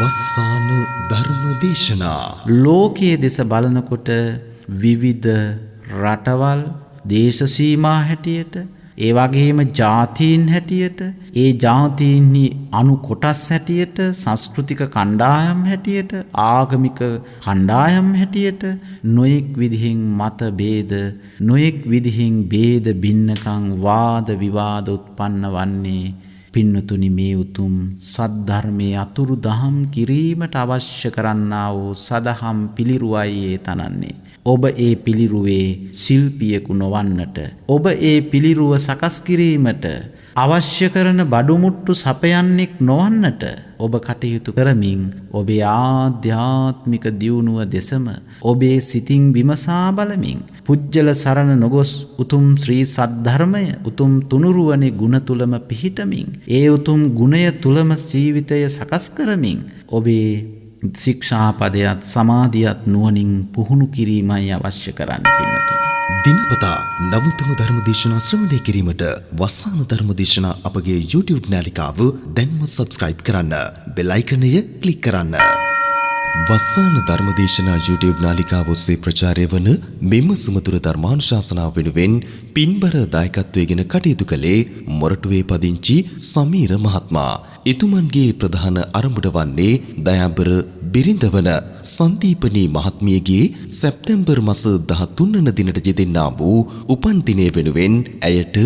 වස්සාන ධර්ම දේශනා ලෝකයේ දෙස බලනකොට විවිධ රටවල් දේශ සීමා හැටියට ඒ වගේම ජාතීන් හැටියට ඒ ජාතීන්හි අනු කොටස් හැටියට සංස්කෘතික කණ්ඩායම් හැටියට ආගමික කණ්ඩායම් හැටියට නොයෙක් විදිහින් මත ભેද නොයෙක් විදිහින් ભેද බින්නකම් වාද විවාද උත්පන්න වන්නේ පින්නතුනි මේ උතුම් සද්ධර්මයේ අතුරු දහම් කිරීමට අවශ්‍ය කරන්නා වූ සදහම් පිළිරුවයි ඒ තනන්නේ. ඔබ ඒ පිළිරුවේ ශිල්පියෙකු නොවන්නට, ඔබ ඒ පිළිරුව සකස් කිරීමට අවශ්‍ය කරන බඩුමුට්ටු සපයන්නෙක් නොවන්නට ඔබ කටයුතු කරමින් ඔබේ ආධ්‍යාත්මික දියුණුව දෙසම ඔබේ සිතින් විමසා බලමින් පුජ්‍යල සරණ නොගොස් උතුම් ශ්‍රී සද්ධර්මය උතුම් තුනුරුවනේ ගුණ තුලම පිහිටමින් ඒ උතුම් ගුණය තුලම ජීවිතය සකස් කරමින් ඔබේ ශික්ෂාපදයට සමාධියත් නුවණින් පුහුණු කිරීමයි අවශ්‍ය කරන්නේ පින්වතුනි. දිනපතා නවතම ධර්ම දේශනා ශ්‍රවණය කිරීමට වස්සාන ධර්ම දේශනා අපගේ YouTube නාලිකාව දැන්ම subscribe කරන්න. බෙල් අයිකනය ක්ලික් කරන්න. වස්සාන ධර්ම දේශනා YouTube නාලිකාව ඔස්සේ ප්‍රචාරය වන මෙම සුමధుර ධර්මානුශාසනාව වෙනුවෙන් පින්බර දායකත්වයෙන් කටයුතු කළේ මොරටුවේ පදිංචි සමීර මහත්මයා. එතුමන්ගේ ප්‍රධාන අරමුණ වන්නේ දයාබර බිරිඳ වන සන්දීපනී මහත්මියගේ සැප්තැම්බර් මාස 13 වන දිනට යෙදෙනා වූ උපන් දිනය වෙනුවෙන් ඇයට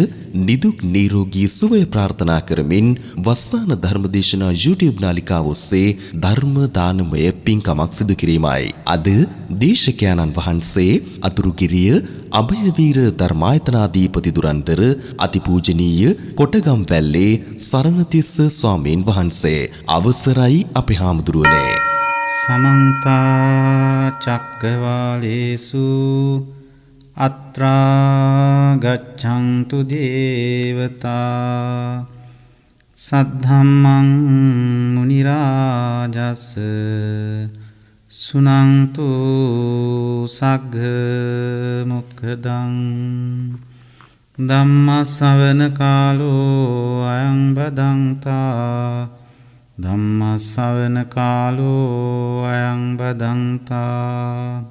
නිදුක් නිරෝගී සුවය ප්‍රාර්ථනා කරමින් වස්සාන ධර්මදේශනා YouTube නාලිකාව ඔස්සේ ධර්ම දානමය පින්කමක් සිදු කිරීමයි. අද දේශකයන්න් වහන්සේ අතුරුගිරිය අභයවීර ධර්මායතනාධිපති දුරන්තර අතිපූජනීය කොටගම්වැල්ලේ සරණතිස්ස ස්වාමීන් වහන්සේ. අවසරයි අපේ හාමුදුරුවනේ. සමන්ත චක්කවාලේසු අත්‍රා ගච්ඡන්තු දේවතා සද්ධම්මං මුනි රාජස් සුනන්තු සග්ග මොක්ඛදං ධම්ම ශ්‍රවණ කාලෝ අයං බදන්තා ධම්ම ශ්‍රවණ කාලෝ අයං බදන්තා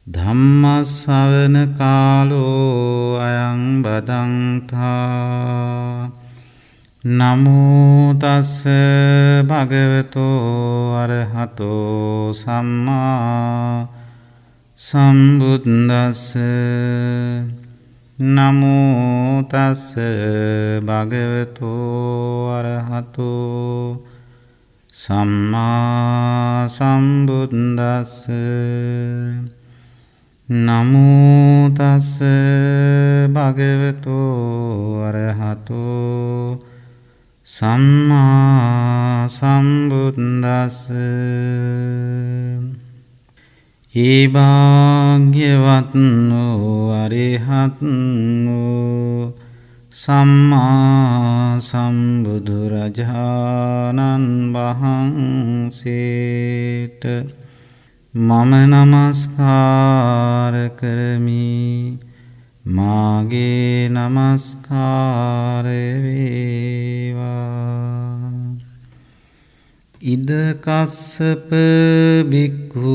ධම්ම ශ්‍රවණ කාලෝ අයං බදන්තා නමෝ තස්ස භගවතෝ අරහතෝ සම්මා සම්බුද්දස්ස නමෝ තස්ස භගවතෝ අරහතෝ සම්මා සම්බුද්දස්ස නමෝ තස්ස භගවතෝ අරහතෝ සම්මා සම්බුද්දස්ස ඒ භාග්‍යවත් වූ අරිහත් වූ සම්මා සම්බුදුරජාණන් වහන්සේට මම නමස්කාර කරමි. මාගේ නමස්කාරය වේවා. ඉද කස්සප භික්ඛු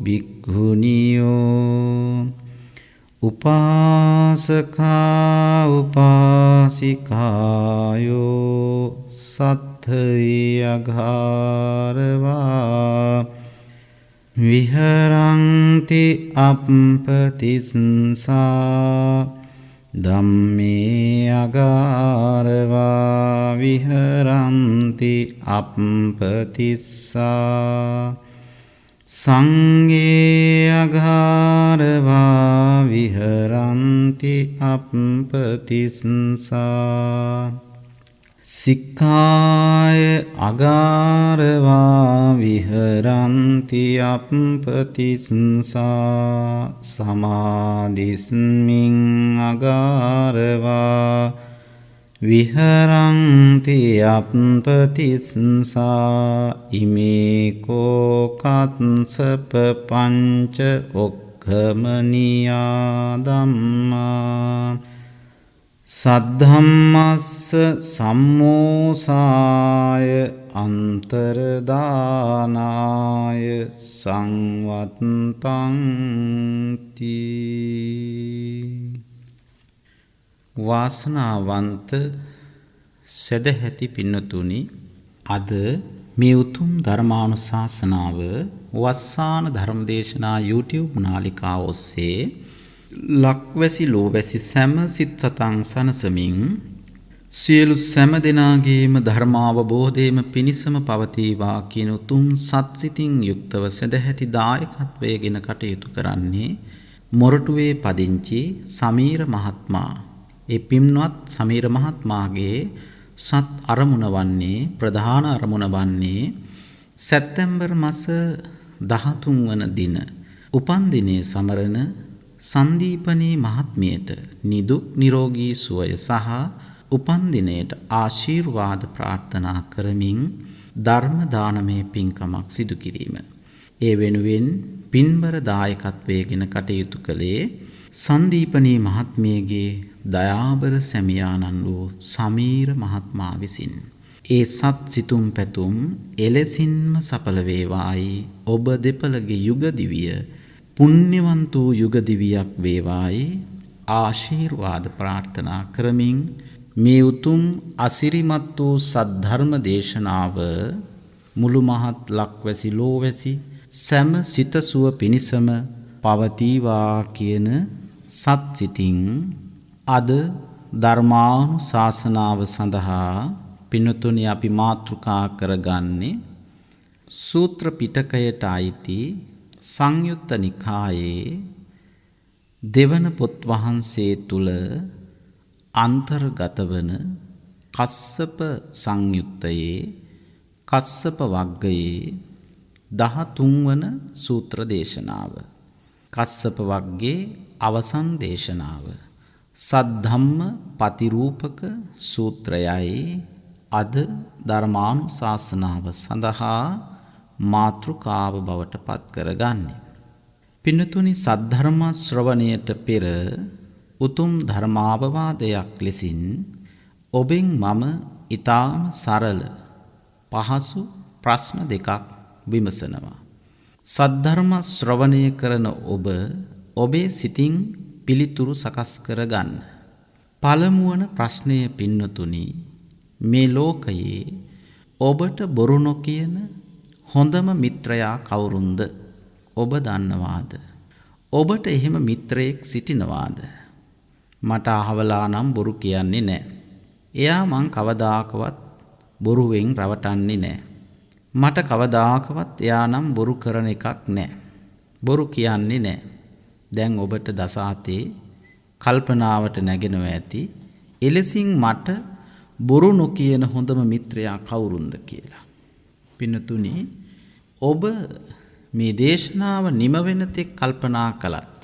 භික්ඛුනියෝ උපාසකා උපාසිකායෝ සත්ථය අඝාරවා විහරන්ති අප්පතිස්සා ධම්මේ අගාරවා විහරන්ති අප්පතිස්සා සංඝේ අගාරවා විහරන්ති අප්පතිස්සා සික්ඛාය අගාරවා විහරන්ති අප්පතිස්සා සමාධිස්මින් අගාරවා විහරන්ති අප්පතිස්සා ඉමේ කෝ කත්සප පංච ඔක්ඛමනියා ධම්මා සද්ධම්මස්ස සම්මෝසාය අන්තරදානාය සංවත්තන්ති. වාසනාවන්ත සදැහැති පින්නතුනි, අද මේ උතුම් ධර්මානුශාසනාව වස්සාන ධර්මදේශනා YouTube නාලිකාව ඔස්සේ ලක්වැසි ලෝවැසි සෑම සිත් සතන් සනසමින් සියලු සෑම දෙනාගේම ධර්මාවබෝධයම පිණිසම පවතිවා කියන උතුම් සත්සිතින් යුක්තව සදැහැති දායකත්වයගෙන කටයුතු කරන්නේ මොරටුවේ පදිංචි සමීර මහත්මයා. ඒ පින්වත් සමීර මහත්මයාගේ සත් අරමුණ වන්නේ, ප්‍රධාන අරමුණ වන්නේ සැප්තැම්බර් මාස 13 වන දින උපන් දිනයේ සමරන සංදීපනී මහත්මියට නිදුක් නිරෝගී සුවය සහ උපන් දිනයට ආශිර්වාද ප්‍රාර්ථනා කරමින් ධර්ම දානමය පින්කමක් සිදු කිරීම. ඒ වෙනුවෙන් පින්බර දායකත්වයේගෙන කටයුතු කළේ සංදීපනී මහත්මියගේ දයාබර සැමියාණන් වූ සමීර මහත්මයා විසින්. ඒ සත් සිතුම් පැතුම් එලෙසින්ම සඵල වේවායි ඔබ දෙපළගේ යුග දිවිය පුණ්‍යවන්ත වූ යුග දිවියක් වේවායි ආශිර්වාද ප්‍රාර්ථනා කරමින් මේ උතුම් අසිරිමත් වූ සද්ධර්ම දේශනාව මුළු මහත් ලක්වැසි ලෝවැසි සෑම සිතසුව පිණිසම පවතිවා කියන සත් සිතින් අද ධර්මානුශාසනාව සඳහා පින්නතුනි අපි මාතෘකා කරගන්නේ සූත්‍ර පිටකයට අයිති සංයුත්ත නිකායේ දෙවන පොත් වහන්සේ තුල අන්තර්ගත වන කස්සප සංයුත්තයේ කස්සප වග්ගයේ 13 වන සූත්‍ර දේශනාව. කස්සප වග්ගයේ අවසන් දේශනාව. සද්ධම්ම පතිරූපක සූත්‍රයයි අද ධර්මානුශාසනාව සඳහා මාතෘකාව බවට පත් කරගන්නේ. පින්නතුනි, සද්ධර්ම ශ්‍රවණයට පෙර උතුම් ධර්මාවවාදයක් ලෙසින් ඔබෙන් මම ඊටාම සරල පහසු ප්‍රශ්න දෙකක් විමසනවා. සද්ධර්ම ශ්‍රවණය කරන ඔබ ඔබේ සිතින් පිළිතුරු සකස් කරගන්න. පළමුවන ප්‍රශ්නය පින්නතුනි, මේ ලෝකයේ ඔබට බොරු නොකියන හොඳම මිත්‍රයා කවුරුන්ද? ඔබ දන්නවාද? ඔබට එහෙම මිත්‍රයෙක් සිටිනවාද? මට අහවලා නම් බොරු කියන්නේ නැහැ. එයා මං කවදාකවත් බොරුවෙන් රවටන්නේ නැහැ. මට කවදාකවත් එයා නම් බොරු කරන එකක් නැහැ. බොරු කියන්නේ නැහැ. දැන් ඔබට දසාතේ කල්පනාවට නැගෙනවා ඇති එලෙසින් මට බොරු නොකියන හොඳම මිත්‍රයා කවුරුන්ද කියලා. පින්නතුනි, ඔබ මේ දේශනාව නිම වෙන තෙක් කල්පනා කළත්,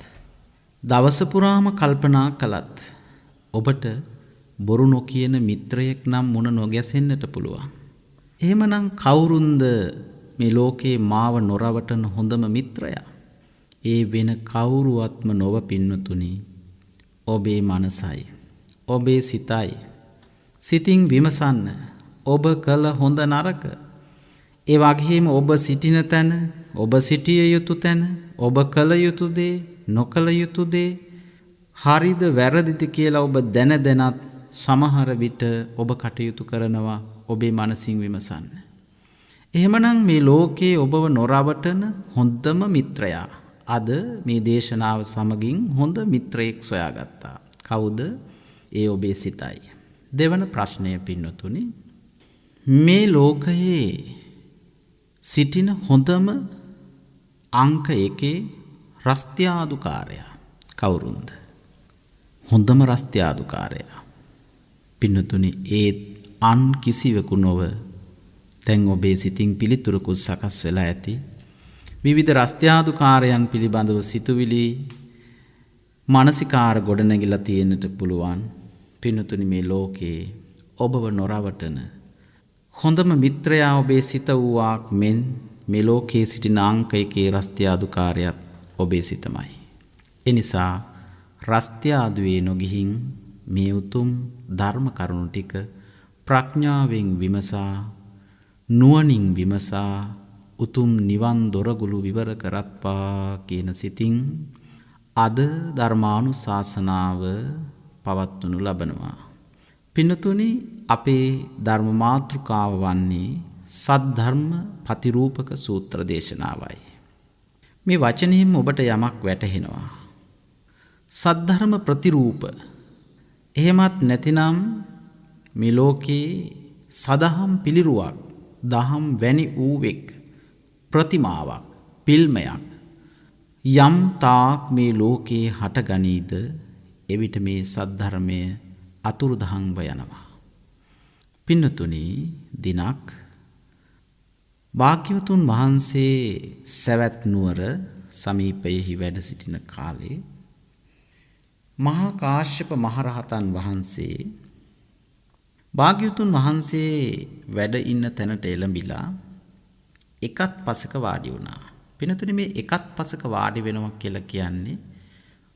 දවස පුරාම කල්පනා කළත් ඔබට බොරු නොකියන මිත්‍රයෙක් නම් මුණ නොගැසෙන්නට පුළුවන්. එහෙමනම් කවුරුන්ද මේ ලෝකේ මාව නොරවටන හොඳම මිත්‍රයා? ඒ වෙන කවුරුවත්ම නොව පින්නතුනි, ඔබේ මනසයි, ඔබේ සිතයි. සිතින් විමසන්න ඔබ කළ හොඳ නරක, ඒ වගේම ඔබ සිටින තැන, ඔබ සිටිය යුතු තැන, ඔබ කළ යුතු දේ, නොකළ යුතු දේ හරිද වැරදිද කියලා ඔබ දැන දැනත් සමහර විට ඔබ කටයුතු කරනවා. ඔබේ මනසින් විමසන්න. එහෙමනම් මේ ලෝකේ ඔබව නොරවටන හොඳම මිත්‍රයා අද මේ දේශනාව සමගින් හොඳ මිත්‍රයෙක් සොයාගත්තා. කවුද? ඒ ඔබේ සිතයි. දෙවන ප්‍රශ්නය පින්නතුනි, මේ ලෝකයේ සිටින හොඳම අංක 1 රස්තියාදුකාරයා කවුරුන්ද? හොඳම රස්තියාදුකාරයා පින්නතුනි, ඒ අන් කිසිවෙකු නොව දැන් ඔබේ සිතින් පිළිතුරකුත් සකස් වෙලා ඇති. විවිධ රස්තියාදුකාරයන් පිළිබඳව සිතුවිලි මානසිකාර ගොඩනැගිලා තියෙන්නට පුළුවන්. පින්නතුනි, මේ ලෝකේ ඔබව නොරවටන හොඳම මිත්‍රයා ඔබේ සිත වූවාක් මෙන් මේ ලෝකයේ සිටින අංක 1 රස්තියාදුකාරයත් ඔබේ සිතමයි. එනිසා රස්තියාදුවේ නොගිහින් මේ උතුම් ධර්ම කරුණු ටික ප්‍රඥාවෙන් විමසා නුවණින් විමසා උතුම් නිවන් දොරගුළු විවර කරත්වා කියන සිතින් අද ධර්මානුශාසනාව පවත්වනු ලබනවා. පින්නතුනි, අපේ ධර්ම මාතෘකාව වන්නේ සද්ධර්ම ප්‍රතිරූපක සූත්‍ර දේශනාවයි. මේ වචනයෙන් ඔබට යමක් වැටහෙනවා. සද්ධර්ම ප්‍රතිරූප. එහෙමත් නැතිනම් මේ ලෝකේ සදහම් පිළිරුවක්, දහම් වැනි වූවෙක්, ප්‍රතිමාවක්, පිල්මයක් යම් තාක් මේ ලෝකේ හටගනීද එවිට මේ සද්ධර්මය අතුරුදහන්ව යනවා. පින්නතුනි, දිනක් භාග්‍යවතුන් වහන්සේ සවැත් නුවර සමීපයෙහි වැඩ සිටින කාලේ මහා කාශ්‍යප මහරහතන් වහන්සේ භාග්‍යවතුන් වහන්සේ වැඩ ඉන්න තැනට එළඹිලා එකත් පසක වාඩි වුණා. පින්නතුනි, මේ එකත් පසක වාඩි වෙනවා කියලා කියන්නේ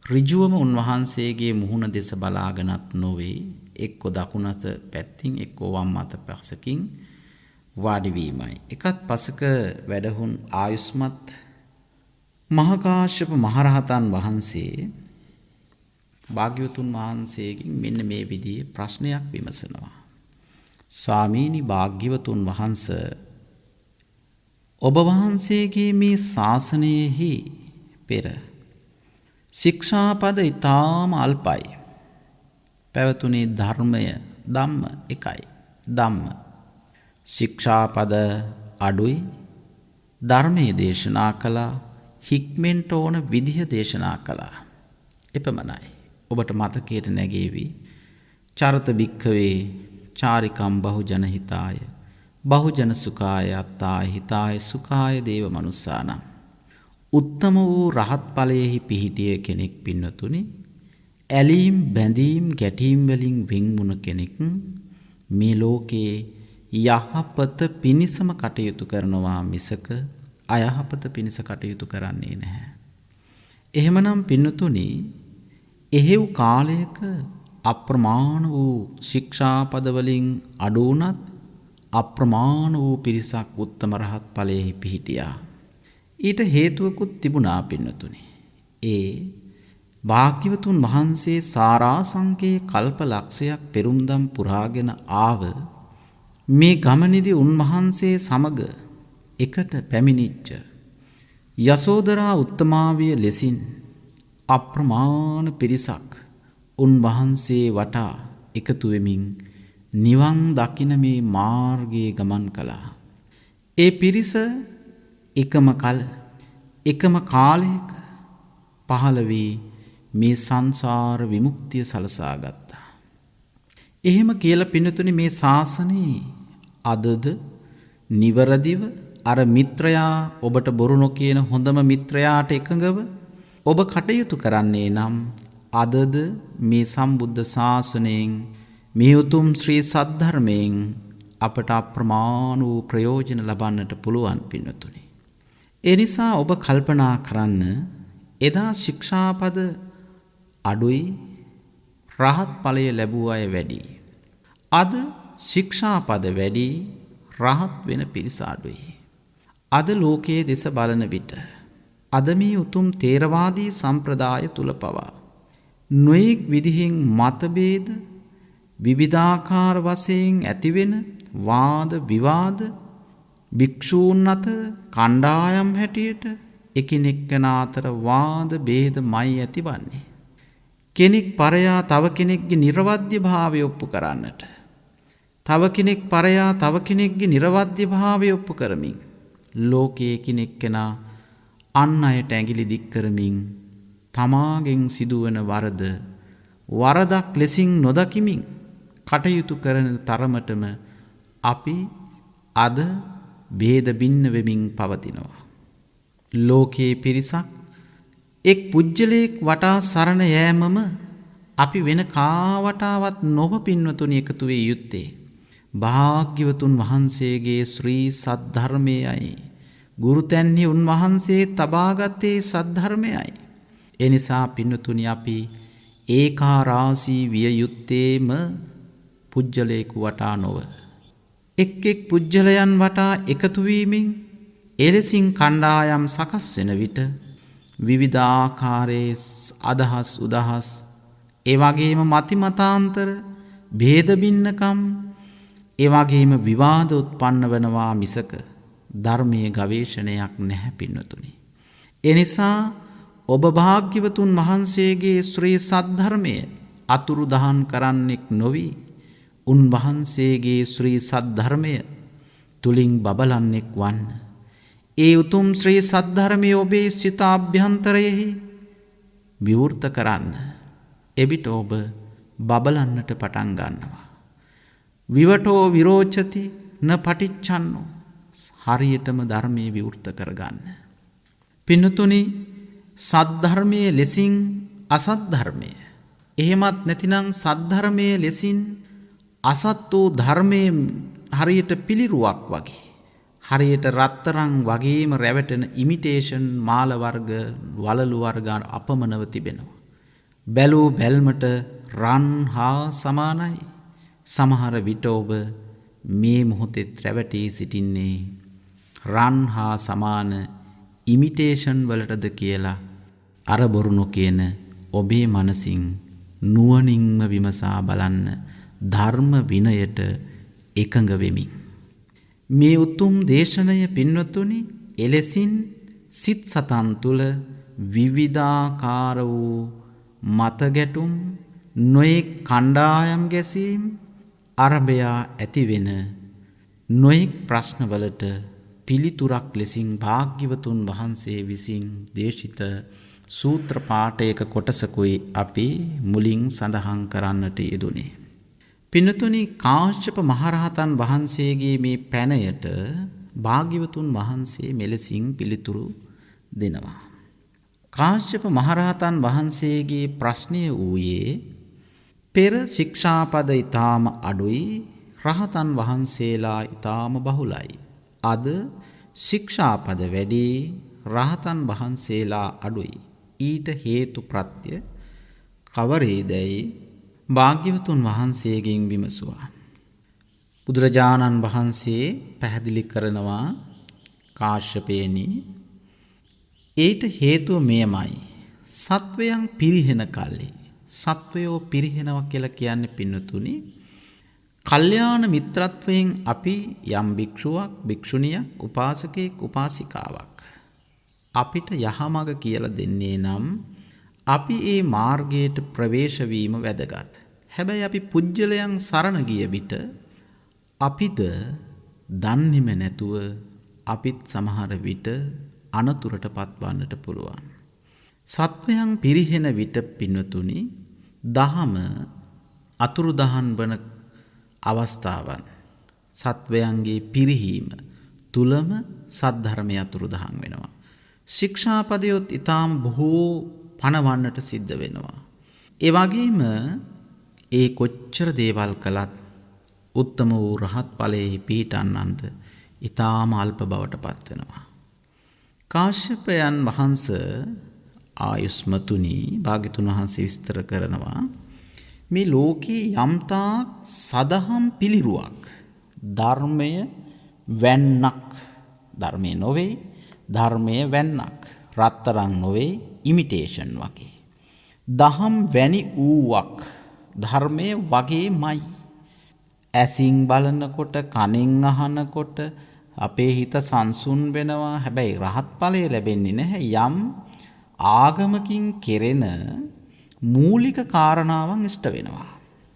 ඍජුවම උන්වහන්සේගේ මුහුණ දෙස බලාගෙනත් නොවේ, එක්ක දකුණත පැත්තින් එක්ක වම් අත පසකින් වාඩි වීමයි. එකත් පසක වැඩහුන් ආයුෂ්මත් මහා කාශ්‍යප මහරහතන් වහන්සේ භාග්‍යවතුන් වහන්සේගෙන් මෙන්න මේ විදිහේ ප්‍රශ්නයක් විමසනවා. ස්වාමීනි භාග්‍යවතුන් වහන්සේ, ඔබ වහන්සේගේ මේ ශාසනයෙහි පෙර ශික්ෂාපද ඊටාම අල්පයි. පැවතුනේ ධර්මය ධම්ම එකයි. ධම්ම ශික්ෂාපද අඩුයි. ධර්මයේ දේශනා කළා, හික්මෙන්ට ඕන විදිහ දේශනා කළා. එපමණයි. ඔබට මතකයට නැගේවි චරත භික්ඛවේ චාරිකම් බහුජන හිතාය බහුජන සුඛාය අත්තාය හිතාය සුඛාය දේව මනුස්සානම්. උත්තම වූ රහත් ඵලයේහි පිහිටිය කෙනෙක් පින්නතුනි, ඇලීම් බැඳීම් ගැටීම් වලින් වෙන්වුණ කෙනෙක් මේ ලෝකේ යහපත පිණිසම කටයුතු කරනවා මිසක අයහපත පිණිස කටයුතු කරන්නේ නැහැ. එහෙමනම් පින්නතුනි, එහෙව් කාලයක අප්‍රමාණ වූ ශික්ෂාපද වලින් අඩු වුණත් අප්‍රමාණ වූ පිරිසක් උත්තම රහත් ඵලයේහි පිහිටියා. ඊට හේතුවකුත් තිබුණා පින්නතුනි. ඒ භාග්‍යවතුන් වහන්සේ සාරාංශකේ කල්ප ලක්ෂයක් පෙරුම්දම් පුරාගෙන ආව මේ ගමනේදී උන්වහන්සේ සමග එකට පැමිණිච්ච යසෝදරා උත්තමාවිය ලෙසින් අප්‍රමාණ පිරිසක් උන්වහන්සේ වටා එකතු වෙමින් නිවන් දකින මේ මාර්ගයේ ගමන් කළා. ඒ පිරිස එකම කාලයක පහළ වී මේ සංසාර විමුක්තිය සලසා ගත්තා. එහෙම කියලා පින්නතුනි, මේ ශාසනයේ අදද නිවරදිව අර මිත්‍රයා, ඔබට බොරු නොකියන හොඳම මිත්‍රයාට එකඟව ඔබ කටයුතු කරන්නේ නම් අදද මේ සම්බුද්ධ ශාසනයෙන්, මේ උතුම් ශ්‍රී සද්ධර්මයෙන් අපට අප්‍රමාණ වූ ප්‍රයෝජන ලබන්නට පුළුවන් පින්නතුනි. ඒ නිසා ඔබ කල්පනා කරන්න, එදා ශික්ෂාපද අඩුයි, රහත් ඵලය ලැබුව අය වැඩි. අද ශික්ෂාපද වැඩි, රහත් වෙන පිරිස අඩුයි. අද ලෝකයේ දෙස බලන විට අද මේ උතුම් තේරවාදී සම්ප්‍රදාය තුල පවා නොයෙක් විදිහෙන් මතභේද විවිධාකාර වශයෙන් ඇතිවෙන වාද විවාද භික්ෂූන් අතර කණ්ඩායම් හැටියට එකිනෙකනා අතර වාද ભેදමයි ඇතිවන්නේ. කෙනෙක් පරයා තව කෙනෙක්ගේ නිර්වද්‍ය භාවය ඔප්පු කරන්නට, තව කෙනෙක් පරයා තව කෙනෙක්ගේ නිර්වද්‍ය භාවය ඔප්පු කරමින් ලෝකයේ කෙනෙක්කෙනා අන් අයට ඇඟිලි දික් කරමින් තමාගෙන් සිදුවන වරදක් ලෙසින් නොදකිමින් කටයුතු කරන තරමටම අපි අද ભેද බින්න වෙමින් පවතිනවා. ලෝකයේ පිරිසක් එක් පුජ්‍යලයක් වටා සරණ යෑමම අපි වෙන කාවටවත් නොව පින්වතුනි එකතු වේ යුත්තේ භාග්‍යවතුන් වහන්සේගේ ශ්‍රී සද්ධර්මයයි. ගුරුතැන්හි උන්වහන්සේ තබාගත්තේ සද්ධර්මයයි. එනිසා පින්වතුනි අපි ඒකාරාසී විය යුත්තේම පුජ්‍යලයක වටා නොව එක් එක් පුජ්‍යලයන් වටා එකතු වීමෙන් එලෙසින් කණ්ඩායම් සකස් වෙන විට විවිධාකාරයේ අදහස් උදහස් ඒ වගේම මතිමතාන්තර භේද භින්නකම් ඒ වගේම විවාද උත්පන්න වෙනවා මිසක ධර්මීය ගවේෂණයක් නැහැ පින්නතුනි. ඒ නිසා ඔබ භාග්‍යවතුන් වහන්සේගේ ශ්‍රී සද්ධර්මය අතුරුදහන් කරන්නෙක් නොවි උන්වහන්සේගේ ශ්‍රී සද්ධර්මය තුලින් බබලන්නෙක් වන්න. ඒ උතුම් ශ්‍රී සද්ධර්මය ඔබේ සිත අභ්‍යන්තරයෙහි විවෘත කරන්න. එවිට ඔබ බබලන්නට පටන් ගන්නවා. විවටෝ විරෝචති න පටිච්චන්නෝ. හරියටම ධර්මයේ විවෘත කරගන්න. පින්නතුනි සද්ධර්මයේ ලෙසින් අසද්ධර්මය. එහෙමත් නැතිනම් සද්ධර්මයේ ලෙසින් අසත් වූ ධර්මයේ හරියට පිළිරුවක් වගේ. හරියට රත්තරන් වගේම රැවටෙන ඉමිටේෂන් මාල වර්ග වලලු වර්ග අපමණව තිබෙනවා. බැලූ බැල්මට රන් හා සමානයි. සමහර විට ඔබ මේ මොහොතේ රැවටී සිටින්නේ රන් හා සමාන ඉමිටේෂන් වලටද කියලා අර බොරු නොකියන ඔබේ මනසින් නුවණින්ම විමසා බලන්න ධර්ම විනයට එකඟ වෙමින්. මේ උතුම් දේශනය පින්වතුනි එලෙසින් සිත් සතන් තුළ විවිධාකාර වූ මත ගැටුම් නොයෙක් කණ්ඩායම් ගැසීම් අරබයා ඇතිවෙන නොයෙක් ප්‍රශ්නවලට පිළිතුරක් ලෙසින් භාග්‍යවතුන් වහන්සේ විසින් දේශිත සූත්‍ර පාඨයක කොටසකුයි අපි මුලින් සඳහන් කරන්නට යෙදුනේ. පින්නතුනි කාශ්‍යප මහරහතන් වහන්සේගේ මේ පැනයට භාග්‍යවතුන් වහන්සේ මෙලෙසින් පිළිතුරු දෙනවා. කාශ්‍යප මහරහතන් වහන්සේගේ ප්‍රශ්නය වූයේ පෙර ශික්ෂාපද ඊටාම අඩුයි රහතන් වහන්සේලා ඊටාම බහුලයි. අද ශික්ෂාපද වැඩි රහතන් වහන්සේලා අඩුයි. ඊට හේතු ප්‍රත්‍ය කවරේදයි භාග්‍යවතුන් වහන්සේගෙන් විමසුවා. බුදුරජාණන් වහන්සේ පැහැදිලි කරනවා කාශ්‍යපේනි ඊට හේතුව මෙයමයි. සත්වයන් පිරිහෙන කල්හි සත්වයෝ පිරිහෙනවා කියලා කියන්නේ පින්නතුනි කල්යාණ මිත්‍රත්වයෙන් අපි යම් භික්ෂුවක් භික්ෂුණියක් උපාසකෙක් උපාසිකාවක් අපිට යහමඟ කියලා දෙන්නේ නම් අපි ඒ මාර්ගයට ප්‍රවේශ වීම වැදගත්. හැබැයි අපි පුජ්‍යලයන් සරණ ගිය විට අපිද දන්නේම නැතුව අපිත් සමහර විට අනතුරට පත්වන්නට පුළුවන්. සත්වයන් පිරිහෙන විට පින්වතුනි දහම අතුරුදහන් වන අවස්ථාවන් සත්වයන්ගේ පිරිහීම තුලම සද්ධර්මය අතුරුදහන් වෙනවා. ශික්ෂාපදයොත් ඊටාම් බොහෝ පණවන්නට සිද්ධ වෙනවා. ඒ වගේම ඒ කොච්චර දේවල් කළත් උත්තම වූ රහත් ඵලයේ පිහිටන්නන්ද ඊටාම අල්ප බවට පත් වෙනවා. කාශ්‍යපයන් වහන්සේ ආයුෂ්මතුනි භාග්‍යතුන් වහන්සේ විස්තර කරනවා මේ ලෝකේ යම්තා සදහම් පිළිරුවක් ධර්මය වැන්නක් ධර්මය නොවේ ධර්මය වැන්නක් රත්තරන් නොවේ ඉමිටේෂන් වගේ දහම් වැනි ඌවක් ධර්මය වගේමයි ඇසින් බලනකොට කනෙන් අහනකොට අපේ හිත සංසුන් වෙනවා. හැබැයි රහත් ඵලය ලැබෙන්නේ නැහැ යම් ආගමකින් කෙරෙන මූලික කාරණාවන් ඉෂ්ට වෙනවා.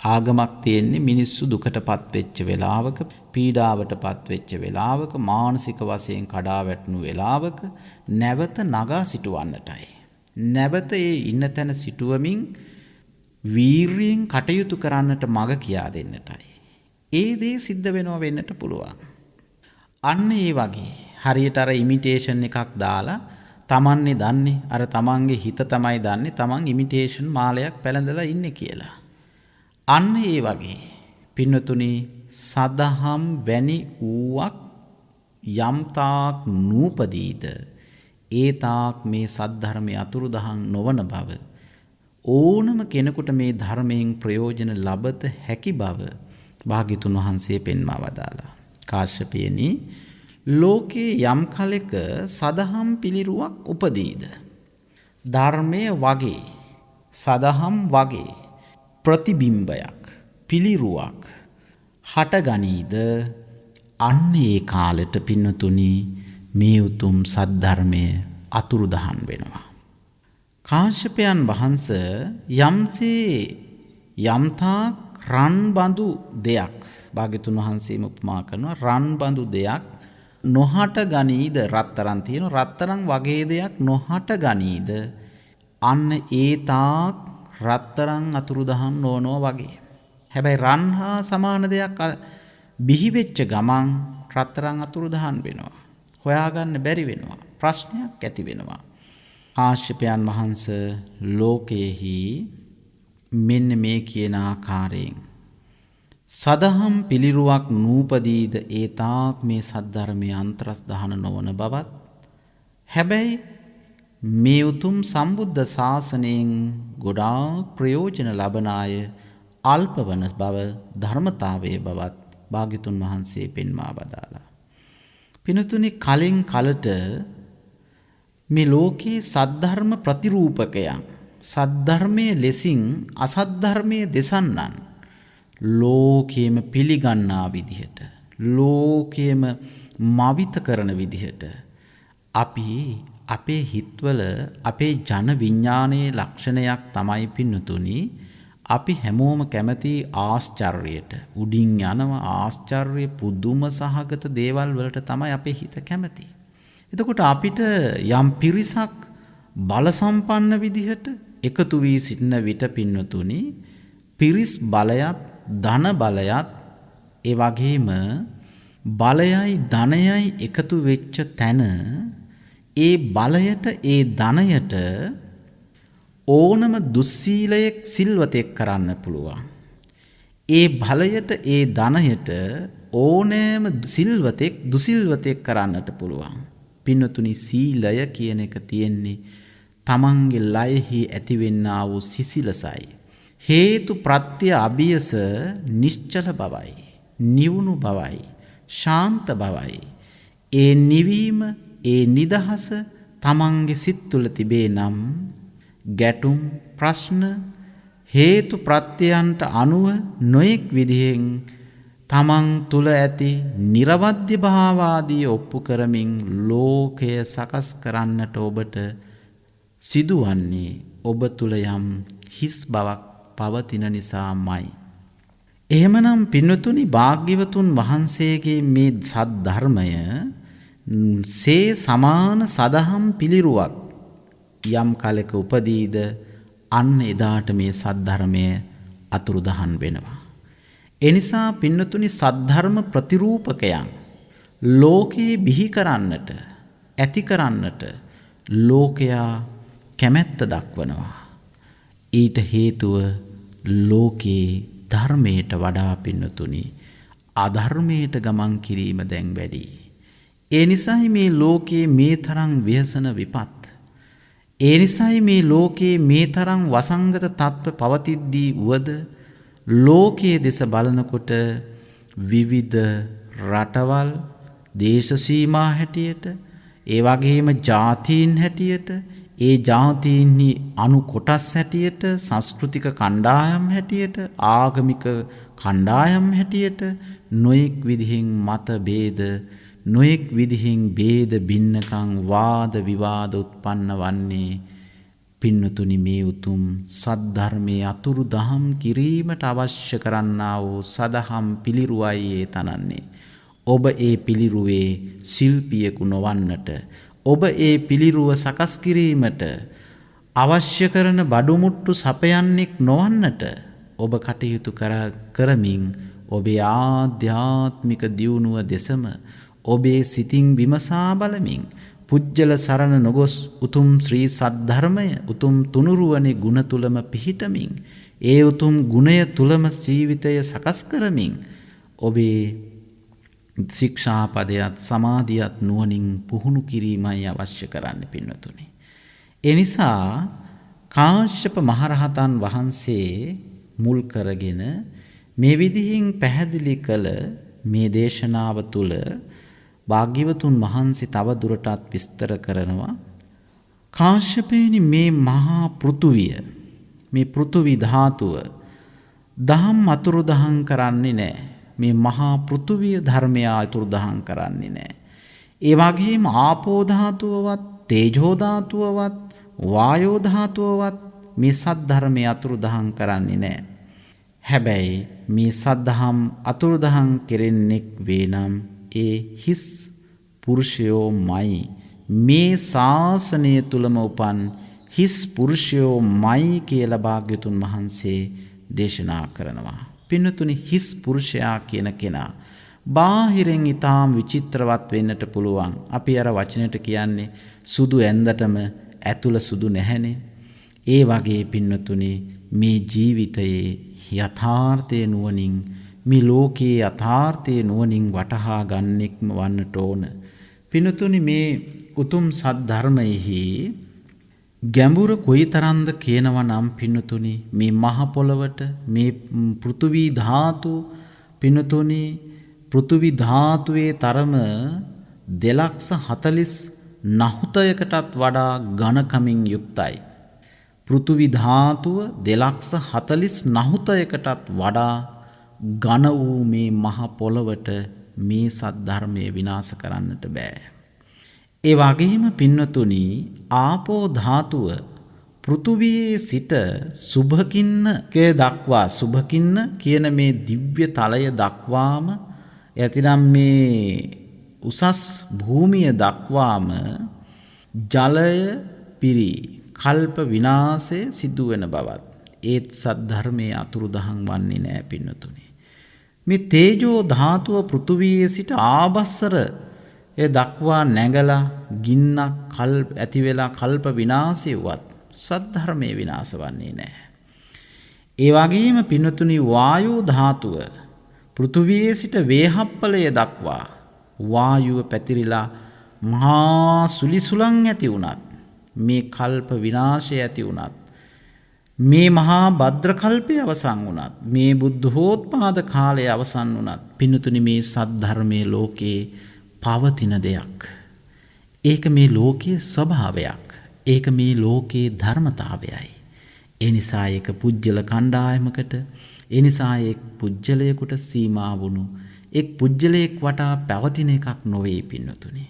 ආගමක් තියෙන්නේ මිනිස්සු දුකටපත් වෙච්ච වෙලාවක, පීඩාවටපත් වෙච්ච වෙලාවක, මානසික වශයෙන් කඩා වැටුණු වෙලාවක නැවත නගා සිටවන්නටයි. නැවත ඒ ඉන්න තැන සිටුවමින් වීරියෙන් කටයුතු කරන්නට මඟ කියා දෙන්නටයි. ඒ දේ සිද්ධ වෙනවා වෙන්නට පුළුවන්. අන්න ඒ වගේ හරියට අර ඉමිටේෂන් එකක් දාලා තමන්නේ දන්නේ අර තමන්ගේ හිත තමයි දන්නේ තමන් ඉමිටේෂන් මාලයක් පැලඳලා ඉන්නේ කියලා. අන්න ඒ වගේ පින්නතුනි සදහම් වැනි ඌවක් යම් තාක් නූපදීද ඒ තාක් මේ සද්ධර්මයේ අතුරුදහන් නොවන බව ඕනම කෙනෙකුට මේ ධර්මයෙන් ප්‍රයෝජන ලබත හැකි බව භාග්‍යතුන් වහන්සේ පෙන්වා වදාලා. කාශ්‍යපයනි, ලෝකේ යම් කලෙක සදහම් පිළිරුවක් උපදීද? ධර්මය වගේ, සදහම් වගේ ප්‍රතිබිම්බයක්, පිළිරුවක් හටගනීද? අන්න ඒ කාලෙට පින්නතුනි මේ උතුම් සද්ධර්මය අතුරුදහන් වෙනවා. කාශ්‍යපයන් වහන්සේ යම්සේ යම්තාක් රන් බඳු දෙයක් භාග්‍යතුන් වහන්සේම උපමා කරනවා. රන් බඳු දෙයක් නොහට ගනීද? රත්තරන් තියෙන රත්තරන් වගේ දෙයක් නොහට ගනීද? අන්න ඒ තාක් රත්තරන් අතුරුදහන් නොවනෝ වගේ. හැබැයි රන් හා සමාන දෙයක් බිහි වෙච්ච ගමන් රත්තරන් අතුරුදහන් වෙනවා. හොයාගන්න බැරි වෙනවා. ප්‍රශ්නයක් ඇති වෙනවා. කාශ්‍යපයන් වහන්සේ ලෝකයේහි මෙන්න මේ කියන ආකාරයෙන් සදහම් පිළිරුවක් නූපදීද ඒ තාක් මේ සද්ධර්මයේ අන්තරස් දහන නොවන බවත්, හැබැයි මේ උතුම් සම්බුද්ධ ශාසනයෙන් ගොඩාක් ප්‍රයෝජන ලබන අය අල්පවන බව ධර්මතාවයේ බවත් භාග්‍යතුන් වහන්සේ පෙන්වා වදාළා. පිනතුනි, කලින් කලට මේ ලෝකේ සද්ධර්ම ප්‍රතිරූපකයන්, සද්ධර්මයේ ලෙසින් අසද්ධර්මයේ දෙසන්නන් ලෝකයේම පිළිගන්නා විදිහට, ලෝකයේම මවිත කරන විදිහට අපි අපේ හිත්වල අපේ ජන විඥානයේ ලක්ෂණයක් තමයි පින්නතුනි, අපි හැමෝම කැමති ආශ්චර්යයට, උඩින් යනවා ආශ්චර්ය පුදුම සහගත දේවල් වලට තමයි අපේ හිත කැමති. එතකොට අපිට යම් පිරිසක් බල සම්පන්න විදිහට එකතු වී සිටින විට පින්නතුනි, පිරිස් බලයත් ධන බලයත් ඒ වගේම බලයයි ධනයයි එකතු වෙච්ච තැන ඒ බලයට ඒ ධනයට ඕනම දුස්සීලයක් සිල්වතෙක් කරන්න පුළුවන්. ඒ බලයට ඒ ධනයට ඕනෑම සිල්වතෙක් දුසිල්වතෙක් කරන්නට පුළුවන්. පින්නතුනි, සීලය කියන එක තියෙන්නේ තමන්ගේ ලයෙහි ඇතිවෙන්නා වූ සිසිලසයි. හේතු ප්‍රත්‍ය අභියස නිශ්චල බවයි, නිවුණු බවයි, ශාන්ත බවයි. ඒ නිවීම, ඒ නිදහස තමන්ගේ සිත් තුළ තිබේ නම් ගැටුම් ප්‍රශ්න හේතු ප්‍රත්‍යයන්ට අනුව නොයෙක් විදිහෙන් තමන් තුළ ඇති නිර්වද්‍ය භාවාදී ඔප්පු කරමින් ලෝකය සකස් කරන්නට ඔබට සිදුවන්නේ ඔබ තුළ යම් හිස් බවක් පවතින නිසාමයි. එහෙමනම් පින්නතුනි, භාග්‍යවතුන් වහන්සේගේ මේ සද්ධර්මය සේ සමාන සදහම් පිළිරුවක් යම් කලක උපදීද අන්න එදාට මේ සද්ධර්මය අතුරුදහන් වෙනවා. එනිසා පින්නතුනි, සද්ධර්ම ප්‍රතිරූපකයන් ලෝකේ බිහි කරන්නට, ඇති කරන්නට ලෝකයා කැමැත්ත දක්වනවා. ඊට හේතුව ලෝකේ ධර්මයට වඩා පින්නතුනි අධර්මයට ගමන් කිරීම දැන් වැඩි. ඒ නිසායි මේ ලෝකේ මේ තරම් ව්‍යසන විපත්, ඒ නිසායි මේ ලෝකේ මේ තරම් වසංගත තත්ත්ව පවතිද්දී වුවද ලෝකයේ දෙස බලනකොට විවිධ රටවල්, දේශ සීමා හැටියට, ඒ වගේම ජාතීන් හැටියට, ඒ ජාතීන්හි අනු කොටස් හැටියට, සංස්කෘතික කණ්ඩායම් හැටියට, ආගමික කණ්ඩායම් හැටියට නොයෙක් විදිහෙන් මත භේද, නොයෙක් විදිහෙන් භේද බින්නකම් වාද විවාද උත්පන්න වන්නේ පින්නතුනි මේ උතුම් සද්ධර්මයේ අතුරු දහම් කිරීමට අවශ්‍ය කරන්නා වූ සදහම් පිළිරුවයි ඒ තනන්නේ. ඔබ ඒ පිළිරුවේ ශිල්පියෙකු නොවන්නට, ඔබ ඒ පිළිරුව සකස් කිරීමට අවශ්‍ය කරන බඩුමුට්ටු සපයන්නෙක් නොවන්නට ඔබ කටයුතු කරමින් ඔබේ ආධ්‍යාත්මික දියුණුව දෙසම ඔබේ සිතින් විමසා බලමින් පුජ්‍යල සරණ නොගොස් උතුම් ශ්‍රී සද්ධර්මය උතුම් තුනුරුවනේ ගුණ තුලම පිහිටමින් ඒ උතුම් ගුණය තුලම ජීවිතය සකස් කරමින් ඔබේ ශික්ෂාපදයට සමාධියත් නුවණින් පුහුණු කිරීමයි අවශ්‍ය කරන්නේ පින්වතුනි. ඒ නිසා කාශ්‍යප මහරහතන් වහන්සේ මුල් කරගෙන මේ විදිහින් පැහැදිලි කළ මේ දේශනාව තුළ භාග්‍යවතුන් වහන්සේ තව දුරටත් විස්තර කරනවා. කාශ්‍යපේනි මේ මහා පෘථුවිය, මේ පෘථුවි ධාතුව දහම් අතුරුදහන් කරන්නේ නැහැ. මේ මහා පෘථුවිය ධර්මය අතුරුදහන් කරන්නේ නැහැ. ඒ වගේම ආපෝ ධාතුවවත්, තේජෝ ධාතුවවත්, වායෝ ධාතුවවත් මේ සද්ධර්මයේ අතුරුදහන් කරන්නේ නැහැ. හැබැයි මේ සද්ධහම් අතුරුදහන් කෙරෙන්නෙක් වේ නම් ඒ හිස් පුරුෂයෝමයි. මේ ශාසනය තුලම උපන් හිස් පුරුෂයෝමයි කියලා භාග්‍යතුන් වහන්සේ දේශනා කරනවා. පින්නතුනි, හිස් පුරුෂයා කියන කෙනා බාහිරෙන් ඊටාම් විචිත්‍රවත් වෙන්නට පුළුවන්. අපි අර වචනෙට කියන්නේ සුදු ඇඳටම ඇතුළ සුදු නැහැනේ. ඒ වගේ පින්නතුනි, මේ ජීවිතයේ යථාර්ථයේ නුවණින්, මේ ලෝකයේ යථාර්ථයේ නුවණින් වටහා ගන්නෙක්ම වන්නට ඕන. පින්නතුනි, මේ උතුම් සද්ධර්මයෙහි ගැඹුර කොයිතරම්ද කියනවා නම් පින්නතුනි, මේ මහ පොළවට, මේ පෘථුවි ධාතු පින්නතුනි, පෘථුවි ධාතුවේ තරම 249කටත් වඩා ඝනකමින් යුක්තයි. පෘථුවි ධාතුව 249කටත් වඩා ඝන වූ මේ මහ පොළවට මේ සද්ධර්මයේ විනාශ කරන්නට බෑ. ඒ වගේම පින්නතුනි, ආපෝ ධාතුව පෘථුවියේ සිට සුභකින්නකය දක්වා, සුභකින්න කියන මේ දිව්‍ය තලය දක්වාම, යතිනම් මේ උසස් භූමිය දක්වාම ජලය පිරි කල්ප විනාශය සිදු වෙන බවත් ඒත් සද්ධර්මයේ අතුරුදහන් වන්නේ නැහැ පින්නතුනි. මේ තේජෝ ධාතුව පෘථුවියේ සිට ආභස්සර ඒ දක්වා නැගලා ගින්නක් ඇති වෙලා කල්ප විනාශය වුවත් සද්ධර්මයේ විනාශ වන්නේ නැහැ. ඒ වගේම පින්නතුනි, වායු ධාතුව පෘථුවියේ සිට වේහප්පලය දක්වා වායුව පැතිරිලා මහා සුලිසුලන් ඇති වුණත්, මේ කල්ප විනාශය ඇති වුණත්, මේ මහා භද්‍ර කල්පය අවසන් වුණත්, මේ බුද්ධෝත්පාද කාලය අවසන් වුණත් පින්නතුනි, මේ සද්ධර්මයේ ලෝකේ පවතින දෙයක්. ඒක මේ ලෝකයේ ස්වභාවයක්. ඒක මේ ලෝකයේ ධර්මතාවයයි. ඒ නිසා ඒක පුජ්‍යල කණ්ඩායමකට, ඒ නිසා එක් පුජ්‍යලයකට සීමා වුණු එක් පුජ්‍යලයක් වටා පැවතින එකක් නොවේ පින්නතුනි.